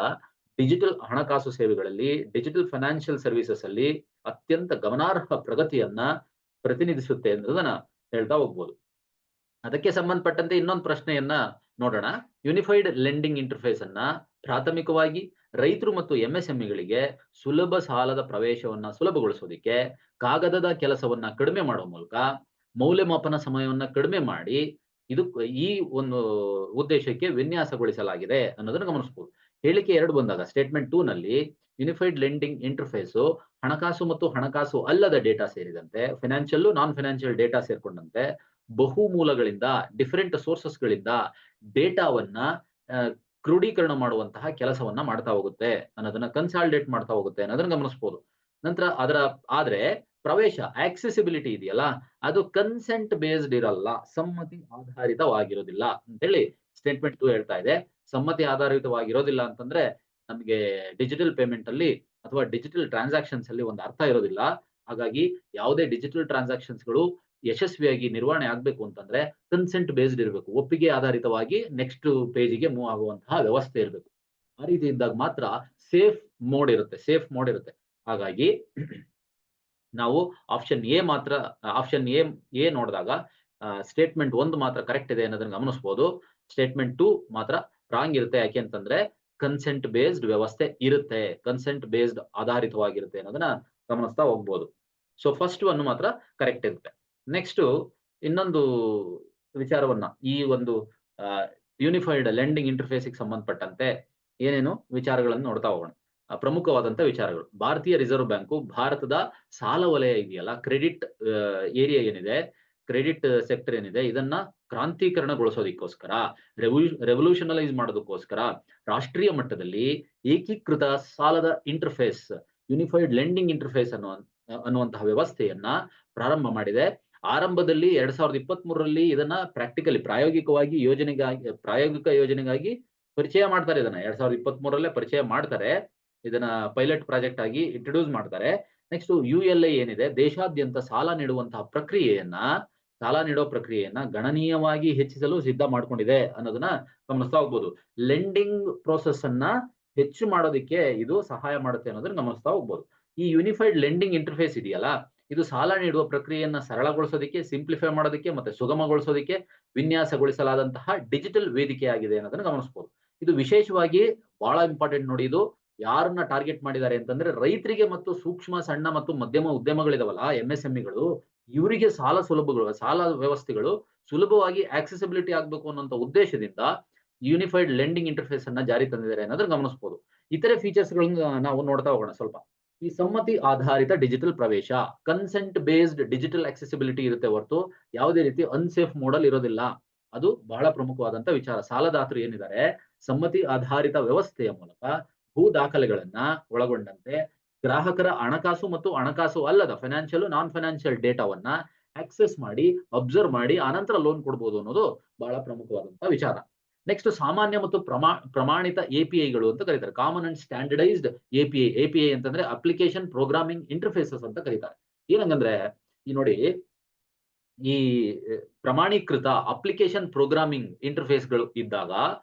ಡಿಜಿಟಲ್ ಹಣಕಾಸು ಸೇವೆಗಳಲ್ಲಿ, ಡಿಜಿಟಲ್ ಫೈನಾನ್ಷಿಯಲ್ ಸರ್ವಿಸಸ್ ಅಲ್ಲಿ ಅತ್ಯಂತ ಗಮನಾರ್ಹ ಪ್ರಗತಿಯನ್ನ ಪ್ರತಿನಿಧಿಸುತ್ತೆ ಅನ್ನೋದನ್ನ ಹೇಳ್ತಾ ಹೋಗ್ಬೋದು. ಅದಕ್ಕೆ ಸಂಬಂಧಪಟ್ಟಂತೆ ಇನ್ನೊಂದು ಪ್ರಶ್ನೆಯನ್ನ ನೋಡೋಣ. ಯೂನಿಫೈಡ್ ಲೆಂಡಿಂಗ್ ಇಂಟರ್ಫೇಸ್ ಅನ್ನ ಪ್ರಾಥಮಿಕವಾಗಿ ರೈತರು ಮತ್ತು MSMEಗಳಿಗೆ ಸುಲಭ ಸಾಲದ ಪ್ರವೇಶವನ್ನ ಸುಲಭಗೊಳಿಸೋದಿಕ್ಕೆ, ಕಾಗದದ ಕೆಲಸವನ್ನ ಕಡಿಮೆ ಮಾಡುವ ಮೂಲಕ, ಮೌಲ್ಯಮಾಪನ ಸಮಯವನ್ನ ಕಡಿಮೆ ಮಾಡಿ ಈ ಒಂದು ಉದ್ದೇಶಕ್ಕೆ ವಿನ್ಯಾಸಗೊಳಿಸಲಾಗಿದೆ ಅನ್ನೋದನ್ನ ಗಮನಿಸಬಹುದು. ಹೇಳಿಕೆ 2 ಬಂದಾಗ ಸ್ಟೇಟ್ಮೆಂಟ್ 2 ನಲ್ಲಿ ಯೂನಿಫೈಡ್ ಲೆಂಡಿಂಗ್ ಇಂಟರ್ಫೇಸ್ ಹಣಕಾಸು ಮತ್ತು ಹಣಕಾಸು ಅಲ್ಲದ ಡೇಟಾ ಸೇರಿದಂತೆ, ಫೈನಾನ್ಷಿಯಲ್ ನಾನ್ ಫೈನಾನ್ಷಿಯಲ್ ಡೇಟಾ ಸೇರ್ಕೊಂಡಂತೆ ಬಹು ಮೂಲಗಳಿಂದ, ಡಿಫರೆಂಟ್ ಸೋರ್ಸಸ್ ಗಳಿಂದ ಡೇಟಾವನ್ನ ಕ್ರೋಢೀಕರಣ ಮಾಡುವಂತಹ ಕೆಲಸವನ್ನ ಮಾಡ್ತಾ ಹೋಗುತ್ತೆ ಅನ್ನೋದನ್ನ, ಕನ್ಸಾಲಿಡೇಟ್ ಮಾಡ್ತಾ ಹೋಗುತ್ತೆ ಅನ್ನೋದನ್ನ ಗಮನಿಸಬಹುದು. ನಂತರ ಆದ್ರೆ ಪ್ರವೇಶ, ಆಕ್ಸೆಸಿಬಿಲಿಟಿ ಇದೆಯಲ್ಲ, ಅದು ಕನ್ಸೆಂಟ್ ಬೇಸ್ಡ್ ಇರಲ್ಲ, ಸಮ್ಮತಿ ಆಧಾರಿತವಾಗಿರೋದಿಲ್ಲ ಅಂತೇಳಿ ಸ್ಟೇಟ್ಮೆಂಟ್ 2 ಹೇಳ್ತಾ ಇದೆ. ಸಮ್ಮತಿ ಆಧಾರಿತವಾಗಿರೋದಿಲ್ಲ ಅಂತಂದ್ರೆ ನಮಗೆ ಡಿಜಿಟಲ್ ಪೇಮೆಂಟ್ ಅಲ್ಲಿ ಅಥವಾ ಡಿಜಿಟಲ್ ಟ್ರಾನ್ಸಾಕ್ಷನ್ಸ್ ಅಲ್ಲಿ ಒಂದು ಅರ್ಥ ಇರೋದಿಲ್ಲ. ಹಾಗಾಗಿ ಯಾವುದೇ ಡಿಜಿಟಲ್ ಟ್ರಾನ್ಸಾಕ್ಷನ್ಸ್ ಗಳು ಯಶಸ್ವಿಯಾಗಿ ನಿರ್ವಹಣೆ ಆಗ್ಬೇಕು ಅಂತಂದ್ರೆ ಕನ್ಸೆಂಟ್ ಬೇಸ್ಡ್ ಇರಬೇಕು, ಒಪ್ಪಿಗೆ ಆಧಾರಿತವಾಗಿ ನೆಕ್ಸ್ಟ್ ಪೇಜಿಗೆ ಮೂವ್ ಆಗುವಂತಹ ವ್ಯವಸ್ಥೆ ಇರಬೇಕು. ಆ ರೀತಿ ಇದ್ದಾಗ ಮಾತ್ರ ಸೇಫ್ ಮೋಡ್ ಇರುತ್ತೆ. ಹಾಗಾಗಿ ನಾವು ಆಪ್ಷನ್ ಎ ನೋಡಿದಾಗ ಸ್ಟೇಟ್ಮೆಂಟ್ 1 ಮಾತ್ರ ಕರೆಕ್ಟ್ ಇದೆ ಅನ್ನೋದನ್ನ ಗಮನಿಸಬಹುದು. ಸ್ಟೇಟ್ಮೆಂಟ್ 2 ಮಾತ್ರ ರಾಂಗ್ ಇರುತ್ತೆ. ಯಾಕೆ ಅಂತಂದ್ರೆ ಕನ್ಸೆಂಟ್ ಬೇಸ್ಡ್ ವ್ಯವಸ್ಥೆ ಇರುತ್ತೆ, ಕನ್ಸೆಂಟ್ ಬೇಸ್ಡ್ ಆಧಾರಿತವಾಗಿರುತ್ತೆ ಅನ್ನೋದನ್ನ ಗಮನಿಸ್ತಾ ಹೋಗ್ಬೋದು. ಸೊ ಫಸ್ಟ್ ಒನ್ ಮಾತ್ರ ಕರೆಕ್ಟ್ ಇರುತ್ತೆ. ನೆಕ್ಸ್ಟ್ ಇನ್ನೊಂದು ವಿಚಾರವನ್ನ, ಈ ಒಂದು ಯೂನಿಫೈಡ್ ಲೆಂಡಿಂಗ್ ಇಂಟರ್ಫೇಸ್ಗೆ ಸಂಬಂಧಪಟ್ಟಂತೆ ಏನೇನು ವಿಚಾರಗಳನ್ನು ನೋಡ್ತಾ ಹೋಗೋಣ. ಪ್ರಮುಖವಾದಂತ ವಿಚಾರಗಳು. ಭಾರತೀಯ ರಿಸರ್ವ್ ಬ್ಯಾಂಕು ಭಾರತದ ಸಾಲ ವಲಯ ಇದೆಯಲ್ಲ, ಕ್ರೆಡಿಟ್ ಏರಿಯಾ ಏನಿದೆ, ಕ್ರೆಡಿಟ್ ಸೆಕ್ಟರ್ ಏನಿದೆ, ಇದನ್ನ ಕ್ರಾಂತೀಕರಣಗೊಳಿಸೋದಕ್ಕೋಸ್ಕರ, ರೆವಲ್ಯೂಷನಲೈಸ್ ಮಾಡೋದಕ್ಕೋಸ್ಕರ ರಾಷ್ಟ್ರೀಯ ಮಟ್ಟದಲ್ಲಿ ಏಕೀಕೃತ ಸಾಲದ ಇಂಟರ್ಫೇಸ್, ಯೂನಿಫೈಡ್ ಲೆಂಡಿಂಗ್ ಇಂಟರ್ಫೇಸ್ ಅನ್ನುವಂತಹ ವ್ಯವಸ್ಥೆಯನ್ನ ಪ್ರಾರಂಭ ಮಾಡಿದೆ. ಆರಂಭದಲ್ಲಿ 2023ರಲ್ಲಿ ಇದನ್ನ ಪ್ರಾಯೋಗಿಕ ಯೋಜನೆಗಾಗಿ ಪರಿಚಯ ಮಾಡ್ತಾರೆ. ಇದನ್ನ 2023ರಲ್ಲೇ ಪರಿಚಯ ಮಾಡ್ತಾರೆ. ಇದನ್ನ ಪೈಲಟ್ ಪ್ರಾಜೆಕ್ಟ್ ಆಗಿ ಇಂಟ್ರೊಡ್ಯೂಸ್ ಮಾಡ್ತಾರೆ. ನೆಕ್ಸ್ಟ್ ULI ಏನಿದೆ, ದೇಶಾದ್ಯಂತ ಸಾಲ ನೀಡೋ ಪ್ರಕ್ರಿಯೆಯನ್ನ ಗಣನೀಯವಾಗಿ ಹೆಚ್ಚಿಸಲು ಸಿದ್ಧ ಮಾಡ್ಕೊಂಡಿದೆ ಅನ್ನೋದನ್ನ ಗಮನಿಸ್ತಾ ಹೋಗ್ಬೋದು. ಲೆಂಡಿಂಗ್ ಪ್ರೋಸೆಸ್ ಅನ್ನ ಹೆಚ್ಚು ಮಾಡೋದಕ್ಕೆ ಇದು ಸಹಾಯ ಮಾಡುತ್ತೆ ಅನ್ನೋದನ್ನ ಗಮನಿಸ್ತಾ ಹೋಗ್ಬೋದು. ಈ ಯೂನಿಫೈಡ್ ಲೆಂಡಿಂಗ್ ಇಂಟರ್ಫೇಸ್ ಇದೆಯಲ್ಲ, ಇದು ಸಾಲ ನೀಡುವ ಪ್ರಕ್ರಿಯೆಯನ್ನ ಸರಳಗೊಳಿಸೋದಕ್ಕೆ, ಸಿಂಪ್ಲಿಫೈ ಮಾಡೋದಕ್ಕೆ ಮತ್ತೆ ಸುಗಮಗೊಳಿಸೋದಕ್ಕೆ ವಿನ್ಯಾಸಗೊಳಿಸಲಾದಂತಹ ಡಿಜಿಟಲ್ ವೇದಿಕೆ ಆಗಿದೆ ಅನ್ನೋದನ್ನ ಗಮನಿಸಬಹುದು. ಇದು ವಿಶೇಷವಾಗಿ ಬಹಳ ಇಂಪಾರ್ಟೆಂಟ್ ನೋಡಿ. ಇದು ಯಾರನ್ನ ಟಾರ್ಗೆಟ್ ಮಾಡಿದ್ದಾರೆ ಅಂತಂದ್ರೆ ರೈತರಿಗೆ ಮತ್ತು ಸೂಕ್ಷ್ಮ, ಸಣ್ಣ ಮತ್ತು ಮಧ್ಯಮ ಉದ್ಯಮಗಳಿದಾವಲ್ಲ, MSMEಗಳು, ಇವರಿಗೆ ಸಾಲ ವ್ಯವಸ್ಥೆಗಳು ಸುಲಭವಾಗಿ ಆಕ್ಸೆಸಿಬಿಲಿಟಿ ಆಗ್ಬೇಕು ಅನ್ನೋ ಉದ್ದೇಶದಿಂದ ಯೂನಿಫೈಡ್ ಲೆಂಡಿಂಗ್ ಇಂಟರ್ಫೇಸ್ ಅನ್ನ ಜಾರಿ ತಂದಿದ್ದಾರೆ ಅನ್ನೋದನ್ನ ಗಮನಿಸಬಹುದು. ಇತರೆ ಫೀಚರ್ಸ್ ಗಳನ್ನ ನಾವು ನೋಡ್ತಾ ಹೋಗೋಣ ಸ್ವಲ್ಪ. ಈ ಸಮ್ಮತಿ ಆಧಾರಿತ ಡಿಜಿಟಲ್ ಪ್ರವೇಶ, ಕನ್ಸೆಂಟ್ ಬೇಸ್ಡ್ ಡಿಜಿಟಲ್ ಅಕ್ಸೆಸಿಬಿಲಿಟಿ ಇರುತ್ತೆ ಹೊರತು ಯಾವುದೇ ರೀತಿ ಅನ್ಸೇಫ್ ಮೋಡಲ್ ಇರೋದಿಲ್ಲ. ಅದು ಬಹಳ ಪ್ರಮುಖವಾದಂತ ವಿಚಾರ. ಸಾಲದಾತರು ಏನಿದ್ದಾರೆ ಸಮ್ಮತಿ ಆಧಾರಿತ ವ್ಯವಸ್ಥೆಯ ಮೂಲಕ ಭೂ ದಾಖಲೆಗಳನ್ನ ಒಳಗೊಂಡಂತೆ ಗ್ರಾಹಕರ ಹಣಕಾಸು ಮತ್ತು ಹಣಕಾಸು ಅಲ್ಲದ ಫೈನಾನ್ಷಿಯಲ್ ನಾನ್ ಫೈನಾನ್ಷಿಯಲ್ ಡೇಟಾವನ್ನ ಆಕ್ಸೆಸ್ ಮಾಡಿ ಅಬ್ಸರ್ವ್ ಮಾಡಿ ಆನಂತರ ಲೋನ್ ಕೊಡಬಹುದು ಅನ್ನೋದು ಬಹಳ ಪ್ರಮುಖವಾದಂತಹ ವಿಚಾರ. ನೆಕ್ಸ್ಟ್ ಸಾಮಾನ್ಯ ಮತ್ತು ಪ್ರಮಾಣಿತ ಎಪಿಐಗಳು ಅಂತ ಕರೀತಾರೆ. Common and standardised API. API ಅಂತಂದ್ರೆ ಅಪ್ಲಿಕೇಶನ್ ಪ್ರೋಗ್ರಾಮಿಂಗ್ ಇಂಟರ್ಫೇಸಸ್ ಅಂತ ಕರೀತಾರೆ. ಏನಂಗಂದ್ರೆ ಈ ನೋಡಿ, ಈ ಪ್ರಮಾಣೀಕೃತ ಅಪ್ಲಿಕೇಶನ್ ಪ್ರೋಗ್ರಾಮಿಂಗ್ ಇಂಟರ್ಫೇಸ್ಗಳು ಇದ್ದಾಗ,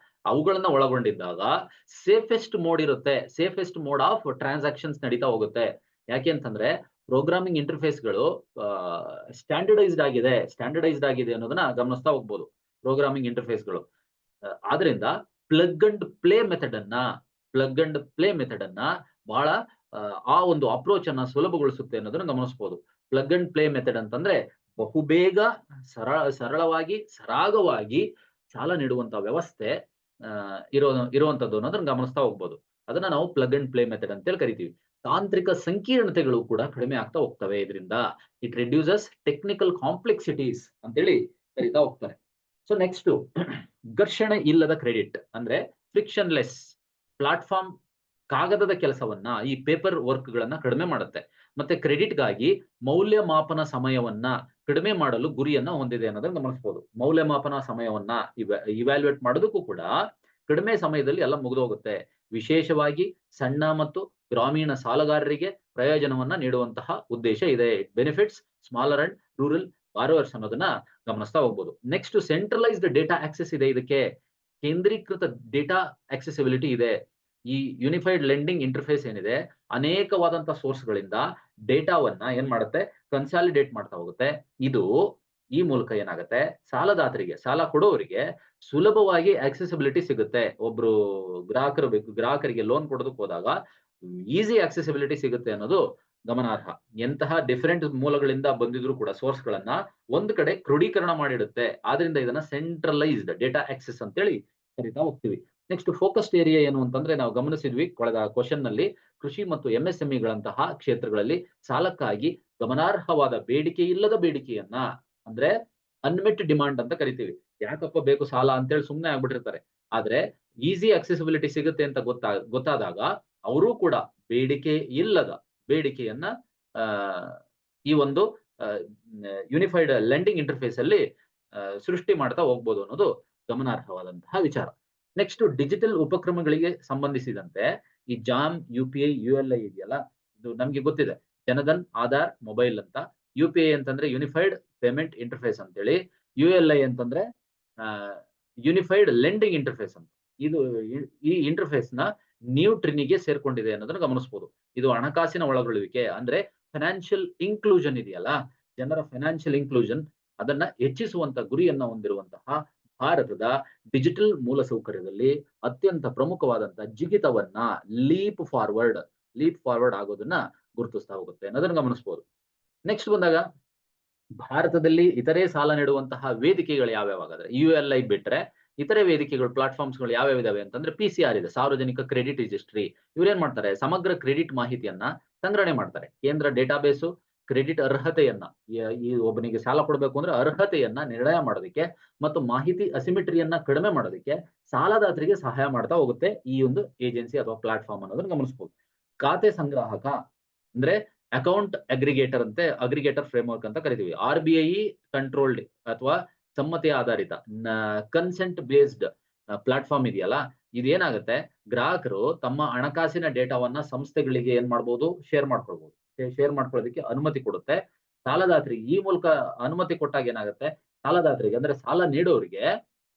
ಅವುಗಳನ್ನ ಒಳಗೊಂಡಿದ್ದಾಗ ಸೇಫೆಸ್ಟ್ ಮೋಡ್ ಇರುತ್ತೆ. ಸೇಫೆಸ್ಟ್ ಮೋಡ್ ಆಫ್ ಟ್ರಾನ್ಸಾಕ್ಷನ್ಸ್ ನಡೀತಾ ಹೋಗುತ್ತೆ. ಯಾಕೆ ಅಂತಂದ್ರೆ ಪ್ರೋಗ್ರಾಮಿಂಗ್ ಇಂಟರ್ಫೇಸ್ಗಳು ಸ್ಟ್ಯಾಂಡರ್ಡೈಸ್ಡ್ ಆಗಿದೆ ಅನ್ನೋದನ್ನ ಗಮನಿಸ್ತಾ ಹೋಗ್ಬೋದು ಪ್ರೋಗ್ರಾಮಿಂಗ್ ಇಂಟರ್ಫೇಸ್ಗಳು. ಆದ್ರಿಂದ ಪ್ಲಗ್ ಅಂಡ್ ಪ್ಲೇ ಮೆಥಡ್ ಅನ್ನ ಬಹಳ ಆ ಒಂದು ಅಪ್ರೋಚ್ ಅನ್ನ ಸುಲಭಗೊಳಿಸುತ್ತೆ ಅನ್ನೋದನ್ನ ಗಮನಿಸಬಹುದು. ಪ್ಲಗ್ ಅಂಡ್ ಪ್ಲೇ ಮೆಥಡ್ ಅಂತಂದ್ರೆ ಬಹುಬೇಗ ಸರಳವಾಗಿ ಸರಾಗವಾಗಿ ಸಾಲ ನೀಡುವಂತ ವ್ಯವಸ್ಥೆ ಇರುವಂತದ್ದು ಅನ್ನೋದನ್ನ ಗಮನಿಸ್ತಾ ಹೋಗ್ಬೋದು. ಅದನ್ನ ನಾವು ಪ್ಲಗ್ ಅಂಡ್ ಪ್ಲೇ ಮೆಥಡ್ ಅಂತೇಳಿ ಕರಿತೀವಿ. ತಾಂತ್ರಿಕ ಸಂಕೀರ್ಣತೆಗಳು ಕೂಡ ಕಡಿಮೆ ಆಗ್ತಾ ಹೋಗ್ತವೆ ಇದರಿಂದ. ಇಟ್ ರಿಡ್ಯೂಸಸ್ ಟೆಕ್ನಿಕಲ್ ಕಾಂಪ್ಲೆಕ್ಸಿಟೀಸ್ ಅಂತೇಳಿ ಕರಿತಾ ಹೋಗ್ತಾರೆ. ಸೊ ನೆಕ್ಸ್ಟ್, ಘರ್ಷಣೆ ಇಲ್ಲದ ಕ್ರೆಡಿಟ್ ಅಂದ್ರೆ ಫ್ರಿಕ್ಷನ್ಲೆಸ್ ಪ್ಲಾಟ್ಫಾರ್ಮ್ ಕಾಗದದ ಕೆಲಸವನ್ನ, ಈ ಪೇಪರ್ ವರ್ಕ್ ಗಳನ್ನ ಕಡಿಮೆ ಮಾಡುತ್ತೆ. ಮತ್ತೆ ಕ್ರೆಡಿಟ್ಗಾಗಿ ಮೌಲ್ಯಮಾಪನ ಸಮಯವನ್ನ ಕಡಿಮೆ ಮಾಡಲು ಗುರಿಯನ್ನ ಹೊಂದಿದೆ ಅನ್ನೋದನ್ನ ಗಮನಿಸಬಹುದು. ಮೌಲ್ಯಮಾಪನ ಸಮಯವನ್ನ ಇವ್ಯಾಲ್ಯೂಯೇಟ್ ಮಾಡೋದಕ್ಕೂ ಕೂಡ ಕಡಿಮೆ ಸಮಯದಲ್ಲಿ ಎಲ್ಲ ಮುಗಿದೋಗುತ್ತೆ. ವಿಶೇಷವಾಗಿ ಸಣ್ಣ ಮತ್ತು ಗ್ರಾಮೀಣ ಸಾಲಗಾರರಿಗೆ ಪ್ರಯೋಜನವನ್ನ ನೀಡುವಂತಹ ಉದ್ದೇಶ ಇದೆ. It benefits smaller and rural borrowers ಅನ್ನೋದನ್ನ ಗಮನಿಸ್ತಾ ಹೋಗ್ಬೋದು. ನೆಕ್ಸ್ಟ್, ಸೆಂಟ್ರಲೈಸ್ಡ್ ಡೇಟಾ ಆಕ್ಸೆಸ್ ಇದೆ. ಇದಕ್ಕೆ ಕೇಂದ್ರೀಕೃತ ಡೇಟಾ ಆಕ್ಸೆಸಿಬಿಲಿಟಿ ಇದೆ. ಈ ಯೂನಿಫೈಡ್ ಲೆಂಡಿಂಗ್ ಇಂಟರ್ಫೇಸ್ ಏನಿದೆ ಅನೇಕವಾದಂತಹ ಸೋರ್ಸ್ ಗಳಿಂದ ಡೇಟಾವನ್ನ ಏನ್ ಮಾಡುತ್ತೆ, ಕನ್ಸಾಲಿಡೇಟ್ ಮಾಡ್ತಾ ಹೋಗುತ್ತೆ. ಇದು ಈ ಮೂಲಕ ಏನಾಗುತ್ತೆ, ಸಾಲದಾತರಿಗೆ, ಸಾಲ ಕೊಡೋರಿಗೆ ಸುಲಭವಾಗಿ ಆಕ್ಸೆಸಿಬಿಲಿಟಿ ಸಿಗುತ್ತೆ. ಒಬ್ರು ಗ್ರಾಹಕರಿಗೆ ಲೋನ್ ಕೊಡೋದಕ್ಕೆ ಹೋದಾಗ ಈಸಿ ಆಕ್ಸೆಸಿಬಿಲಿಟಿ ಸಿಗುತ್ತೆ ಅನ್ನೋದು ಗಮನಾರ್ಹ. ಎಂತಹ ಡಿಫರೆಂಟ್ ಮೂಲಗಳಿಂದ ಬಂದಿದ್ರು ಕೂಡ ಸೋರ್ಸ್ ಗಳನ್ನ ಒಂದ್ ಕಡೆ ಕ್ರೋಢೀಕರಣ ಮಾಡಿಡುತ್ತೆ. ಆದ್ರಿಂದ ಇದನ್ನ ಸೆಂಟ್ರಲೈಸ್ಡ್ ಡೇಟಾ ಆಕ್ಸೆಸ್ ಅಂತೇಳಿ ಕರಿತಾ ಹೋಗ್ತೀವಿ. ನೆಕ್ಸ್ಟ್, ಫೋಕಸ್ಡ್ ಏರಿಯಾ ಏನು ಅಂತಂದ್ರೆ ನಾವು ಗಮನಿಸಿದ್ವಿ ಕಳೆದ ಕ್ವಶನ್ ನಲ್ಲಿ, ಕೃಷಿ ಮತ್ತು ಎಂಎಸ್ಎಂಇ ಗಳಂತಹ ಕ್ಷೇತ್ರಗಳಲ್ಲಿ ಸಾಲಕ್ಕಾಗಿ ಗಮನಾರ್ಹವಾದ ಬೇಡಿಕೆ ಇಲ್ಲದ ಬೇಡಿಕೆಯನ್ನ, ಅಂದ್ರೆ ಅನ್ಮೆಟ್ ಡಿಮಾಂಡ್ ಅಂತ ಕರಿತೀವಿ. ಯಾಕಪ್ಪ ಬೇಕು ಸಾಲ ಅಂತೇಳಿ ಸುಮ್ಮನೆ ಆಗ್ಬಿಟ್ಟಿರ್ತಾರೆ. ಆದ್ರೆ ಈಸಿ ಅಕ್ಸೆಸಿಬಿಲಿಟಿ ಸಿಗುತ್ತೆ ಅಂತ ಗೊತ್ತಾದಾಗ ಅವರು ಕೂಡ ಬೇಡಿಕೆ ಇಲ್ಲದ ಬೇಡಿಕೆಯನ್ನ ಈ ಒಂದು ಯೂನಿಫೈಡ್ ಲೆಂಡಿಂಗ್ ಇಂಟರ್ಫೇಸ್ ಅಲ್ಲಿ ಸೃಷ್ಟಿ ಮಾಡ್ತಾ ಹೋಗ್ಬೋದು ಅನ್ನೋದು ಗಮನಾರ್ಹವಾದಂತಹ ವಿಚಾರ. ನೆಕ್ಸ್ಟ್, ಡಿಜಿಟಲ್ ಉಪಕ್ರಮಗಳಿಗೆ ಸಂಬಂಧಿಸಿದಂತೆ ಈ ಜಾಮ್, UPI, ULI ಇದೆಯಲ್ಲ, ಇದು ನಮ್ಗೆ ಗೊತ್ತಿದೆ. ಜನಧನ್, ಆಧಾರ್, ಮೊಬೈಲ್ ಅಂತ. UPI ಅಂತಂದ್ರೆ ಯೂನಿಫೈಡ್ ಪೇಮೆಂಟ್ ಇಂಟರ್ಫೇಸ್ ಅಂತೇಳಿ, ULI ಅಂತಂದ್ರೆ ಯೂನಿಫೈಡ್ ಲೆಂಡಿಂಗ್ ಇಂಟರ್ಫೇಸ್ ಅಂತ. ಇದು ಈ ಇಂಟರ್ಫೇಸ್ ನ ನ್ಯೂ ಟ್ರಿನಿಗೆ ಸೇರ್ಕೊಂಡಿದೆ ಅನ್ನೋದನ್ನ ಗಮನಿಸಬಹುದು. ಇದು ಹಣಕಾಸಿನ ಒಳಗೊಳ್ಳುವಿಕೆ ಅಂದ್ರೆ ಫೈನಾನ್ಷಿಯಲ್ ಇನ್ಕ್ಲೂಷನ್ ಇದೆಯಲ್ಲ, ಜನರ ಫೈನಾನ್ಷಿಯಲ್ ಇನ್ಕ್ಲೂಷನ್ ಅದನ್ನ ಹೆಚ್ಚಿಸುವಂತ ಗುರಿಯನ್ನ ಹೊಂದಿರುವಂತಹ ಭಾರತದ ಡಿಜಿಟಲ್ ಮೂಲಸೌಕರ್ಯದಲ್ಲಿ ಅತ್ಯಂತ ಪ್ರಮುಖವಾದಂತಹ ಜಿಗಿತವನ್ನ ಲೀಪ್ ಫಾರ್ವರ್ಡ್ ಆಗೋದನ್ನ ಗುರುತಿಸ್ತಾ ಹೋಗುತ್ತೆ ಅನ್ನೋದನ್ನ ಗಮನಿಸಬಹುದು. ನೆಕ್ಸ್ಟ್ ಬಂದಾಗ, ಭಾರತದಲ್ಲಿ ಇತರೆ ಸಾಲ ನೀಡುವಂತಹ ವೇದಿಕೆಗಳು ಯಾವ್ಯಾವ ಹಾಗಾದ್ರೆ, ULI ಬಿಟ್ರೆ ಇತರೆ ವೇದಿಕೆಗಳು, ಪ್ಲಾಟ್ಫಾರ್ಮ್ಸ್ ಗಳು ಯಾವ್ಯಾವ ಇದಾವೆ ಅಂತಂದ್ರೆ PCR ಇದೆ, ಸಾರ್ವಜನಿಕ ಕ್ರೆಡಿಟ್ ರಿಜಿಸ್ಟ್ರಿ. ಇವ್ರೇನ್ ಮಾಡ್ತಾರೆ, ಸಮಗ್ರ ಕ್ರೆಡಿಟ್ ಮಾಹಿತಿಯನ್ನ ಸಂಗ್ರಹಣೆ ಮಾಡ್ತಾರೆ. ಕೇಂದ್ರ ಡೇಟಾಬೇಸು ಕ್ರೆಡಿಟ್ ಅರ್ಹತೆಯನ್ನ, ಈ ಒಬ್ಬನಿಗೆ ಸಾಲ ಕೊಡಬೇಕು ಅಂದ್ರೆ ಅರ್ಹತೆಯನ್ನ ನಿರ್ಣಯ ಮಾಡೋದಕ್ಕೆ ಮತ್ತು ಮಾಹಿತಿ ಅಸಿಮಿಟ್ರಿಯನ್ನ ಕಡಿಮೆ ಮಾಡೋದಕ್ಕೆ ಸಾಲದಾತರಿಗೆ ಸಹಾಯ ಮಾಡ್ತಾ ಹೋಗುತ್ತೆ ಈ ಒಂದು ಏಜೆನ್ಸಿ ಅಥವಾ ಪ್ಲಾಟ್ಫಾರ್ಮ್ ಅನ್ನೋದನ್ನ ಗಮನಿಸಬಹುದು. ಖಾತೆ ಸಂಗ್ರಾಹಕ ಅಂದ್ರೆ ಅಕೌಂಟ್ ಅಗ್ರಿಗೇಟರ್ ಅಗ್ರಿಗೇಟರ್ ಫ್ರೇಮ್ವರ್ಕ್ ಅಂತ ಕರಿತೀವಿ. RBI ಕಂಟ್ರೋಲ್ಡ್ ಅಥವಾ ಸಮ್ಮತಿ ಆಧಾರಿತ ಕನ್ಸೆಂಟ್ ಬೇಸ್ಡ್ ಪ್ಲಾಟ್ಫಾರ್ಮ್ ಇದೆಯಲ್ಲ, ಇದೇನಾಗುತ್ತೆ, ಗ್ರಾಹಕರು ತಮ್ಮ ಹಣಕಾಸಿನ ಡೇಟಾವನ್ನ ಸಂಸ್ಥೆಗಳಿಗೆ ಏನ್ ಮಾಡ್ಬೋದು, ಶೇರ್ ಮಾಡ್ಕೊಳ್ಳೋದಕ್ಕೆ ಅನುಮತಿ ಕೊಡುತ್ತೆ. ಸಾಲದಾತರಿಗೆ ಈ ಮೂಲಕ ಅನುಮತಿ ಕೊಟ್ಟಾಗ ಏನಾಗುತ್ತೆ, ಸಾಲದಾತರಿಗೆ ಅಂದ್ರೆ ಸಾಲ ನೀಡೋರಿಗೆ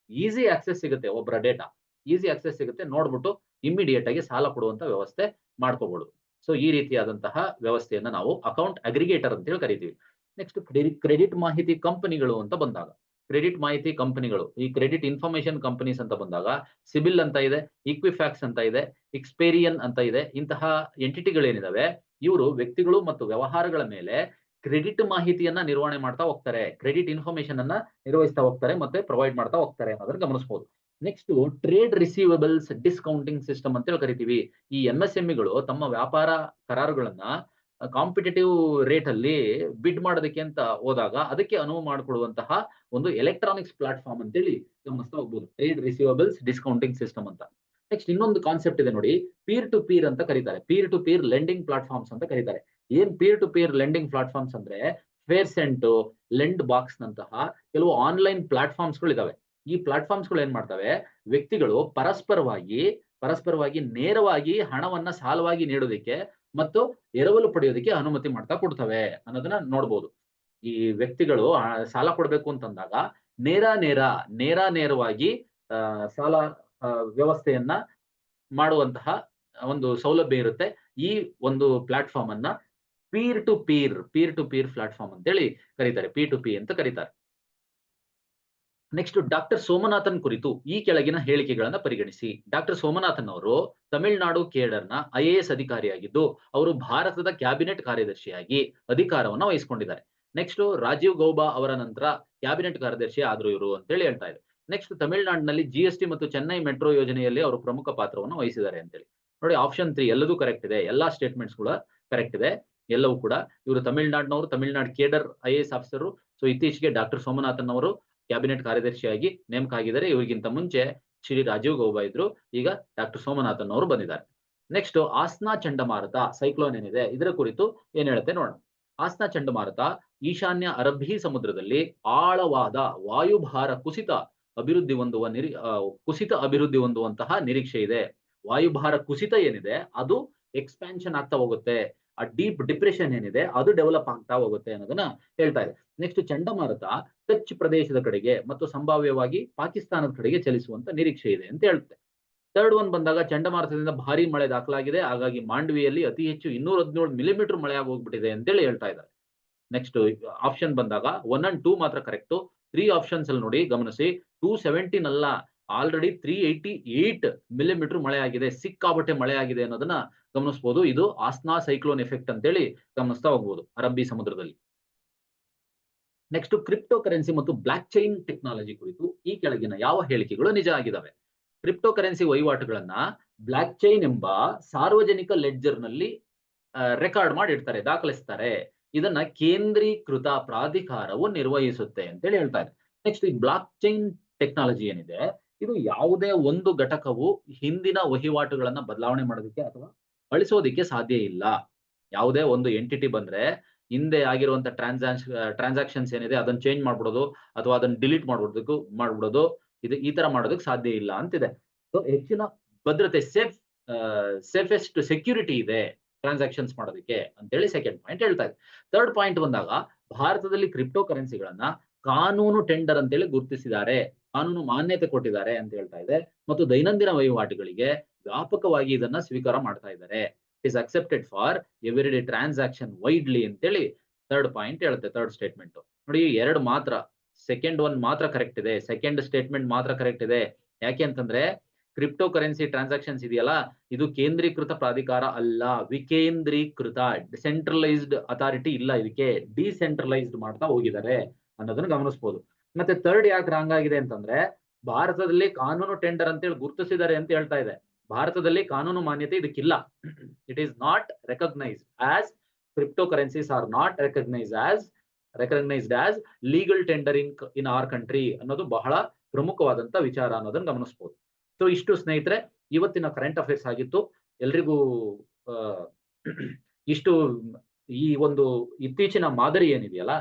ಈಸಿ ಆಕ್ಸೆಸ್ ಸಿಗುತ್ತೆ. ಒಬ್ಬರ ಡೇಟಾ ಈಸಿ ಆಕ್ಸೆಸ್ ಸಿಗುತ್ತೆ, ನೋಡ್ಬಿಟ್ಟು ಇಮಿಡಿಯೇಟ್ ಆಗಿ ಸಾಲ ಕೊಡುವಂತ ವ್ಯವಸ್ಥೆ ಮಾಡ್ಕೋಬಹುದು. ಸೊ ಈ ರೀತಿಯಾದಂತಹ ವ್ಯವಸ್ಥೆಯನ್ನ ನಾವು ಅಕೌಂಟ್ ಅಗ್ರಿಗೇಟರ್ ಅಂತ ಹೇಳಿ ಕರಿತೀವಿ. ನೆಕ್ಸ್ಟ್, ಕ್ರೆಡಿಟ್ ಮಾಹಿತಿ ಕಂಪನಿಗಳು ಅಂತ ಬಂದಾಗ, ಕ್ರೆಡಿಟ್ ಮಾಹಿತಿ ಕಂಪನಿಗಳು, ಈ ಕ್ರೆಡಿಟ್ ಇನ್ಫಾರ್ಮೇಶನ್ ಕಂಪನೀಸ್ ಅಂತ ಬಂದಾಗ ಸಿಬಿಲ್ ಅಂತ ಇದೆ, ಈಕ್ವಿಫ್ಯಾಕ್ಸ್ ಅಂತ ಇದೆ, ಎಕ್ಸ್ಪೇರಿಯನ್ ಅಂತ ಇದೆ. ಇಂತಹ ಎಂಟಿಟಿಗಳೇನಿದಾವೆ ಇವರು ವ್ಯಕ್ತಿಗಳು ಮತ್ತು ವ್ಯವಹಾರಗಳ ಮೇಲೆ ಕ್ರೆಡಿಟ್ ಮಾಹಿತಿಯನ್ನ ನಿರ್ವಹಣೆ ಮಾಡ್ತಾ ಹೋಗ್ತಾರೆ, ಕ್ರೆಡಿಟ್ ಇನ್ಫಾರ್ಮೇಶನ್ ಅನ್ನ ನಿರ್ವಹಿಸ್ತಾ ಹೋಗ್ತಾರೆ ಮತ್ತೆ ಪ್ರೊವೈಡ್ ಮಾಡ್ತಾ ಹೋಗ್ತಾರೆ ಅನ್ನೋದನ್ನ ಗಮನಿಸಬಹುದು. Next trade receivables discounting system ಅಂತೇಳಿ ಕರಿತೀವಿ. ಈ MSMEಗಳು ತಮ್ಮ ವ್ಯಾಪಾರ ಕರಾರುಗಳನ್ನ ಕಾಂಪಿಟೇಟಿವ್ ರೇಟ್ ಅಲ್ಲಿ ಬಿಡ್ ಮಾಡೋದಕ್ಕೆ ಅಂತ ಹೋದಾಗ ಅದಕ್ಕೆ ಅನುವು ಮಾಡಿಕೊಡುವಂತಹ ಒಂದು ಎಲೆಕ್ಟ್ರಾನಿಕ್ಸ್ ಪ್ಲಾಟ್ಫಾರ್ಮ್ ಅಂತೇಳಿ ಗಮನಿಸ್ತಾ ಹೋಗ್ಬೋದು. ಟ್ರೇಡ್ ರಿಸೀವಬಲ್ಸ್ ಡಿಸ್ಕೌಂಟಿಂಗ್ ಸಿಸ್ಟಮ್ ಅಂತ. ನೆಕ್ಸ್ಟ್ ಇನ್ನೊಂದು ಕಾನ್ಸೆಪ್ಟ್ ಇದೆ ನೋಡಿ, ಪೀರ್ ಟು ಪೀರ್ ಅಂತ ಕರೀತಾರೆ. Peer to peer lending platforms ಅಂತ ಕರೀತಾರೆ. ಏನ್ peer to peer lending platforms ಅಂದ್ರೆ ಫೇರ್ಸೆಂಟ್, ಲೆಂಡ್ ಬಾಕ್ಸ್ ನಂತಹ ಕೆಲವು ಆನ್ಲೈನ್ ಪ್ಲಾಟ್ಫಾರ್ಮ್ಸ್ ಗಳು ಇದಾವೆ. ಈ ಪ್ಲಾಟ್ಫಾರ್ಮ್ಸ್ ಗಳು ಏನ್ ಮಾಡ್ತವೆ, ವ್ಯಕ್ತಿಗಳು ಪರಸ್ಪರವಾಗಿ ನೇರವಾಗಿ ಹಣವನ್ನ ಸಾಲವಾಗಿ ನೀಡೋದಕ್ಕೆ ಮತ್ತು ಎರವಲು ಪಡೆಯೋದಕ್ಕೆ ಅನುಮತಿ ಮಾಡ್ತಾ ಕೊಡ್ತವೆ ಅನ್ನೋದನ್ನ ನೋಡ್ಬೋದು. ಈ ವ್ಯಕ್ತಿಗಳು ಸಾಲ ಕೊಡ್ಬೇಕು ಅಂತಂದಾಗ ನೇರವಾಗಿ ಸಾಲ ವ್ಯವಸ್ಥೆಯನ್ನ ಮಾಡುವಂತಹ ಒಂದು ಸೌಲಭ್ಯ ಇರುತ್ತೆ. ಈ ಒಂದು ಪ್ಲಾಟ್ಫಾರ್ಮ್ ಅನ್ನ ಪೀರ್ ಟು ಪೀರ್ ಪ್ಲಾಟ್ಫಾರ್ಮ್ ಅಂತೇಳಿ ಕರೀತಾರೆ, P2P ಅಂತ ಕರೀತಾರೆ. ನೆಕ್ಸ್ಟ್ ಡಾಕ್ಟರ್ ಸೋಮನಾಥನ್ ಕುರಿತು ಈ ಕೆಳಗಿನ ಹೇಳಿಕೆಗಳನ್ನ ಪರಿಗಣಿಸಿ. ಡಾಕ್ಟರ್ ಸೋಮನಾಥನ್ ಅವರು ತಮಿಳುನಾಡು ಕೇಡರ್ನ IAS ಅಧಿಕಾರಿಯಾಗಿದ್ದು ಅವರು ಭಾರತದ ಕ್ಯಾಬಿನೆಟ್ ಕಾರ್ಯದರ್ಶಿಯಾಗಿ ಅಧಿಕಾರವನ್ನ ವಹಿಸಿಕೊಂಡಿದ್ದಾರೆ. ನೆಕ್ಸ್ಟ್ ರಾಜೀವ್ ಗೌಬಾ ಅವರ ನಂತರ ಕ್ಯಾಬಿನೆಟ್ ಕಾರ್ಯದರ್ಶಿ ಆದ್ರು ಇವರು ಅಂತೇಳಿ ಹೇಳ್ತಾ ಇದೆ. ನೆಕ್ಸ್ಟ್ ತಮಿಳುನಾಡಿನಲ್ಲಿ GST ಮತ್ತು ಚೆನ್ನೈ ಮೆಟ್ರೋ ಯೋಜನೆಯಲ್ಲಿ ಅವರು ಪ್ರಮುಖ ಪಾತ್ರವನ್ನು ವಹಿಸಿದ್ದಾರೆ ಅಂತೇಳಿ. ನೋಡಿ ಆಪ್ಷನ್ 3 ಎಲ್ಲದೂ ಕರೆಕ್ಟ್ ಇದೆ, ಎಲ್ಲಾ ಸ್ಟೇಟ್ಮೆಂಟ್ಸ್ ಕೂಡ ಕರೆಕ್ಟ್ ಇದೆ ಎಲ್ಲವೂ ಕೂಡ. ಇವರು ತಮಿಳುನಾಡಿನವರು, Tamil Nadu cadre IAS officer. So ಇತ್ತೀಚೆಗೆ ಡಾಕ್ಟರ್ ಸೋಮನಾಥನ್ ಅವರು ಕ್ಯಾಬಿನೆಟ್ ಕಾರ್ಯದರ್ಶಿಯಾಗಿ ನೇಮಕ ಆಗಿದ್ದಾರೆ. ಇವರಿಗಿಂತ ಮುಂಚೆ ಶ್ರೀ ರಾಜೀವ್ ಗೌಬಾ ಇದ್ರು, ಈಗ ಡಾಕ್ಟರ್ ಸೋಮನಾಥನ್ ಅವರು ಬಂದಿದ್ದಾರೆ. ನೆಕ್ಸ್ಟ್ ಆಸ್ನಾ ಚಂಡಮಾರುತ ಸೈಕ್ಲೋನ್ ಏನಿದೆ ಇದರ ಕುರಿತು ಏನ್ ಹೇಳುತ್ತೆ ನೋಡೋಣ. ಆಸ್ನಾ ಚಂಡಮಾರುತ ಈಶಾನ್ಯ ಅರಬ್ಬಿ ಸಮುದ್ರದಲ್ಲಿ ಆಳವಾದ ವಾಯುಭಾರ ಕುಸಿತ ಅಭಿವೃದ್ಧಿ ಹೊಂದುವಂತಹ ನಿರೀಕ್ಷೆ ಇದೆ. ವಾಯುಭಾರ ಕುಸಿತ ಏನಿದೆ ಅದು ಎಕ್ಸ್ಪ್ಯಾನ್ಷನ್ ಆಗ್ತಾ ಹೋಗುತ್ತೆ. ಆ ಡೀಪ್ ಡಿಪ್ರೆಷನ್ ಏನಿದೆ ಅದು ಡೆವಲಪ್ ಆಗ್ತಾ ಹೋಗುತ್ತೆ ಅನ್ನೋದನ್ನ ಹೇಳ್ತಾ ಇದೆ. ನೆಕ್ಸ್ಟ್ ಚಂಡಮಾರುತ ಕಚ್ ಪ್ರದೇಶದ ಕಡೆಗೆ ಮತ್ತು ಸಂಭಾವ್ಯವಾಗಿ ಪಾಕಿಸ್ತಾನದ ಕಡೆಗೆ ಚಲಿಸುವಂತ ನಿರೀಕ್ಷೆ ಇದೆ ಅಂತ ಹೇಳುತ್ತೆ. ಥರ್ಡ್ ಒನ್ ಬಂದಾಗ ಚಂಡಮಾರುತದಿಂದ ಭಾರಿ ಮಳೆ ದಾಖಲಾಗಿದೆ, ಹಾಗಾಗಿ ಮಾಂಡವಿಯಲ್ಲಿ ಅತಿ ಹೆಚ್ಚು 217 ಮಿಲಿಮೀಟರ್ ಮಳೆ ಆಗಿ ಹೋಗ್ಬಿಟ್ಟಿದೆ ಅಂತೇಳಿ ಹೇಳ್ತಾ ಇದ್ದಾರೆ. ನೆಕ್ಸ್ಟ್ ಆಪ್ಷನ್ ಬಂದಾಗ 1 and 2 ಮಾತ್ರ ಕರೆಕ್ಟ್. 3 ಆಪ್ಷನ್ಸ್ ಅಲ್ಲಿ ನೋಡಿ ಗಮನಿಸಿ, 217 ಅಲ್ಲ, ಆಲ್ರೆಡಿ 388 ಮಿಲಿಮೀಟರ್ ಮಳೆ ಆಗಿದೆ, ಸಿಕ್ಕಾಬಟ್ಟೆ ಮಳೆ ಆಗಿದೆ ಅನ್ನೋದನ್ನ ಗಮನಿಸಬಹುದು. ಇದು ಆಸ್ನಾ ಸೈಕ್ಲೋನ್ ಎಫೆಕ್ಟ್ ಅಂತೇಳಿ ಗಮನಿಸ್ತಾ ಹೋಗ್ಬೋದು ಅರಬ್ಬಿ ಸಮುದ್ರದಲ್ಲಿ. ನೆಕ್ಸ್ಟ್ ಕ್ರಿಪ್ಟೋ ಕರೆನ್ಸಿ ಮತ್ತು ಬ್ಲಾಕ್ ಚೈನ್ ಟೆಕ್ನಾಲಜಿ ಕುರಿತು ಈ ಕೆಳಗಿನ ಯಾವ ಹೇಳಿಕೆಗಳು ನಿಜ ಆಗಿದಾವೆ. ಕ್ರಿಪ್ಟೋ ಕರೆನ್ಸಿ ವಹಿವಾಟುಗಳನ್ನ ಬ್ಲಾಕ್ ಚೈನ್ ಎಂಬ ಸಾರ್ವಜನಿಕ ಲೆಡ್ಜರ್ ನಲ್ಲಿ ರೆಕಾರ್ಡ್ ಮಾಡಿ ಇಡ್ತಾರೆ, ದಾಖಲಿಸ್ತಾರೆ. ಇದನ್ನ ಕೇಂದ್ರೀಕೃತ ಪ್ರಾಧಿಕಾರವು ನಿರ್ವಹಿಸುತ್ತೆ ಅಂತೇಳಿ ಹೇಳ್ತಾ ಇದೆ. ನೆಕ್ಸ್ಟ್ ಈ ಬ್ಲಾಕ್ ಚೈನ್ ಟೆಕ್ನಾಲಜಿ ಏನಿದೆ ಇದು ಯಾವುದೇ ಒಂದು ಘಟಕವು ಹಿಂದಿನ ವಹಿವಾಟುಗಳನ್ನ ಬದಲಾವಣೆ ಮಾಡೋದಕ್ಕೆ ಅಥವಾ ಅಳಿಸೋದಿಕ್ಕೆ ಸಾಧ್ಯ ಇಲ್ಲ. ಯಾವುದೇ ಒಂದು ಎಂಟಿಟಿ ಬಂದ್ರೆ ಹಿಂದೆ ಆಗಿರುವಂತ ಟ್ರಾನ್ಸಾಕ್ಷನ್ಸ್ ಏನಿದೆ ಅದನ್ನ ಚೇಂಜ್ ಮಾಡ್ಬಿಡೋದು ಅಥವಾ ಅದನ್ನ ಡಿಲೀಟ್ ಮಾಡ್ಬಿಡೋದು ಇದು ಈ ತರ ಮಾಡೋದಕ್ಕೆ ಸಾಧ್ಯ ಇಲ್ಲ ಅಂತಿದೆ. ಸೊ ಹೆಚ್ಚಿನ ಭದ್ರತೆ, ಸೇಫೆಸ್ಟ್ ಸೆಕ್ಯೂರಿಟಿ ಇದೆ ಟ್ರಾನ್ಸಾಕ್ಷನ್ಸ್ ಮಾಡೋದಕ್ಕೆ ಅಂತೇಳಿ ಸೆಕೆಂಡ್ ಪಾಯಿಂಟ್ ಹೇಳ್ತಾ ಇದೆ. ಥರ್ಡ್ ಪಾಯಿಂಟ್ ಬಂದಾಗ ಭಾರತದಲ್ಲಿ ಕ್ರಿಪ್ಟೋ ಕರೆನ್ಸಿಗಳನ್ನ ಕಾನೂನು ಟೆಂಡರ್ ಅಂತೇಳಿ ಗುರುತಿಸಿದ್ದಾರೆ, ಕಾನೂನು ಮಾನ್ಯತೆ ಕೊಟ್ಟಿದ್ದಾರೆ ಅಂತ ಹೇಳ್ತಾ ಇದೆ. ಮತ್ತು ದೈನಂದಿನ ವಹಿವಾಟುಗಳಿಗೆ ವ್ಯಾಪಕವಾಗಿ ಇದನ್ನ ಸ್ವೀಕಾರ ಮಾಡ್ತಾ ಇದ್ದಾರೆ. It is accepted for everyday transaction widely ಅಂತೇಳಿ ಥರ್ಡ್ ಪಾಯಿಂಟ್ ಹೇಳುತ್ತೆ. ಥರ್ಡ್ ಸ್ಟೇಟ್ಮೆಂಟ್ ನೋಡಿ, 2 ಮಾತ್ರ, ಸೆಕೆಂಡ್ ಒನ್ ಮಾತ್ರ ಕರೆಕ್ಟ್ ಇದೆ, ಸೆಕೆಂಡ್ ಸ್ಟೇಟ್ಮೆಂಟ್ ಮಾತ್ರ ಕರೆಕ್ಟ್ ಇದೆ. ಯಾಕೆ ಅಂತಂದ್ರೆ ಕ್ರಿಪ್ಟೋ ಕರೆನ್ಸಿ ಟ್ರಾನ್ಸಾಕ್ಷನ್ಸ್ ಇದೆಯಲ್ಲ ಇದು ಕೇಂದ್ರೀಕೃತ ಪ್ರಾಧಿಕಾರ ಅಲ್ಲ, ವಿಕೇಂದ್ರೀಕೃತ, ಸೆಂಟ್ರಲೈಸ್ಡ್ ಅಥಾರಿಟಿ ಇಲ್ಲ, ಇದಕ್ಕೆ ಡಿಸೆಂಟ್ರಲೈಸ್ಡ್ ಮಾಡ್ತಾ ಹೋಗಿದ್ದಾರೆ ಅನ್ನೋದನ್ನ ಗಮನಿಸಬಹುದು. ಮತ್ತೆ ಥರ್ಡ್ ಯಾಕೆ ರಾಂಗ್ ಆಗಿದೆ ಅಂತಂದ್ರೆ ಭಾರತದಲ್ಲಿ ಕಾನೂನು ಟೆಂಡರ್ ಅಂತೇಳಿ ಗುರುತಿಸಿದ್ದಾರೆ ಅಂತ ಹೇಳ್ತಾ ಇದೆ. ಭಾರತದಲ್ಲಿ ಕಾನೂನು ಮಾನ್ಯತೆ ಇದಕ್ಕಿಲ್ಲ. It is not recognised as, crypto currencies are not recognised as legal tendering in our country ಅನ್ನೋದು ಬಹಳ ಪ್ರಮುಖವಾದಂತ ವಿಚಾರ ಅನ್ನೋದನ್ನ ಗಮನಿಸಬಹುದು. ಸೊ ಇಷ್ಟು ಸ್ನೇಹಿತರೆ ಇವತ್ತಿನ ಕರೆಂಟ್ ಅಫೇರ್ಸ್ ಆಗಿತ್ತು. ಎಲ್ರಿಗೂ ಇಷ್ಟು ಈ ಒಂದು ಇತ್ತೀಚಿನ ಮಾದರಿ ಏನಿದೆಯಲ್ಲ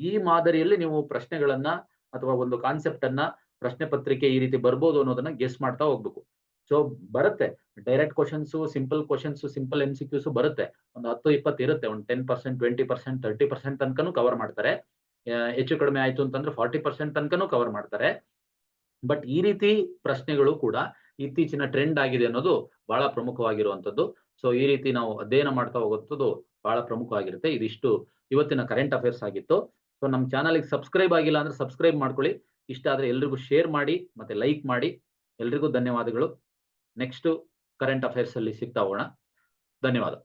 ಈ ಮಾದರಿಯಲ್ಲಿ ನೀವು ಪ್ರಶ್ನೆಗಳನ್ನ ಅಥವಾ ಒಂದು ಕಾನ್ಸೆಪ್ಟ್ ಅನ್ನ ಪ್ರಶ್ನೆ ಪತ್ರಿಕೆ ಈ ರೀತಿ ಬರ್ಬೋದು ಅನ್ನೋದನ್ನ ಗೆಸ್ ಮಾಡ್ತಾ ಹೋಗ್ಬೇಕು. ಸೊ ಬರುತ್ತೆ direct questions, simple questions, simple MCQs ಬರುತ್ತೆ. ಒಂದು 10-20 ಇರುತ್ತೆ, ಒಂದು 10%, 20%, 30% ತನಕನೂ ಕವರ್ ಮಾಡ್ತಾರೆ. ಹೆಚ್ಚು ಕಡಿಮೆ ಆಯ್ತು ಅಂತಂದ್ರೆ 40% ತನಕನೂ ಕವರ್ ಮಾಡ್ತಾರೆ. ಬಟ್ ಈ ರೀತಿ ಪ್ರಶ್ನೆಗಳು ಕೂಡ ಇತ್ತೀಚಿನ ಟ್ರೆಂಡ್ ಆಗಿದೆ ಅನ್ನೋದು ಬಹಳ ಪ್ರಮುಖವಾಗಿರುವಂತದ್ದು. ಸೊ ಈ ರೀತಿ ನಾವು ಅಧ್ಯಯನ ಮಾಡ್ತಾ ಹೋಗುತ್ತದೆ ಬಹಳ ಪ್ರಮುಖವಾಗಿರುತ್ತೆ. ಇದಿಷ್ಟು ಇವತ್ತಿನ ಕರೆಂಟ್ ಅಫೇರ್ಸ್ ಆಗಿತ್ತು. ಸೊ ನಮ್ಮ ಚಾನಲ್ಗೆ ಸಬ್ಸ್ಕ್ರೈಬ್ ಆಗಿಲ್ಲ ಅಂದ್ರೆ ಸಬ್ಸ್ಕ್ರೈಬ್ ಮಾಡ್ಕೊಳ್ಳಿ. ಇಷ್ಟ ಆದ್ರೆ ಎಲ್ರಿಗೂ ಶೇರ್ ಮಾಡಿ ಮತ್ತೆ ಲೈಕ್ ಮಾಡಿ. ಎಲ್ರಿಗೂ ಧನ್ಯವಾದಗಳು. ನೆಕ್ಸ್ಟ್ ಕರೆಂಟ್ ಅಫೇರ್ಸ್ ಅಲ್ಲಿ ಸಿಗ್ತಾ ಹೋಗೋಣ. ಧನ್ಯವಾದ.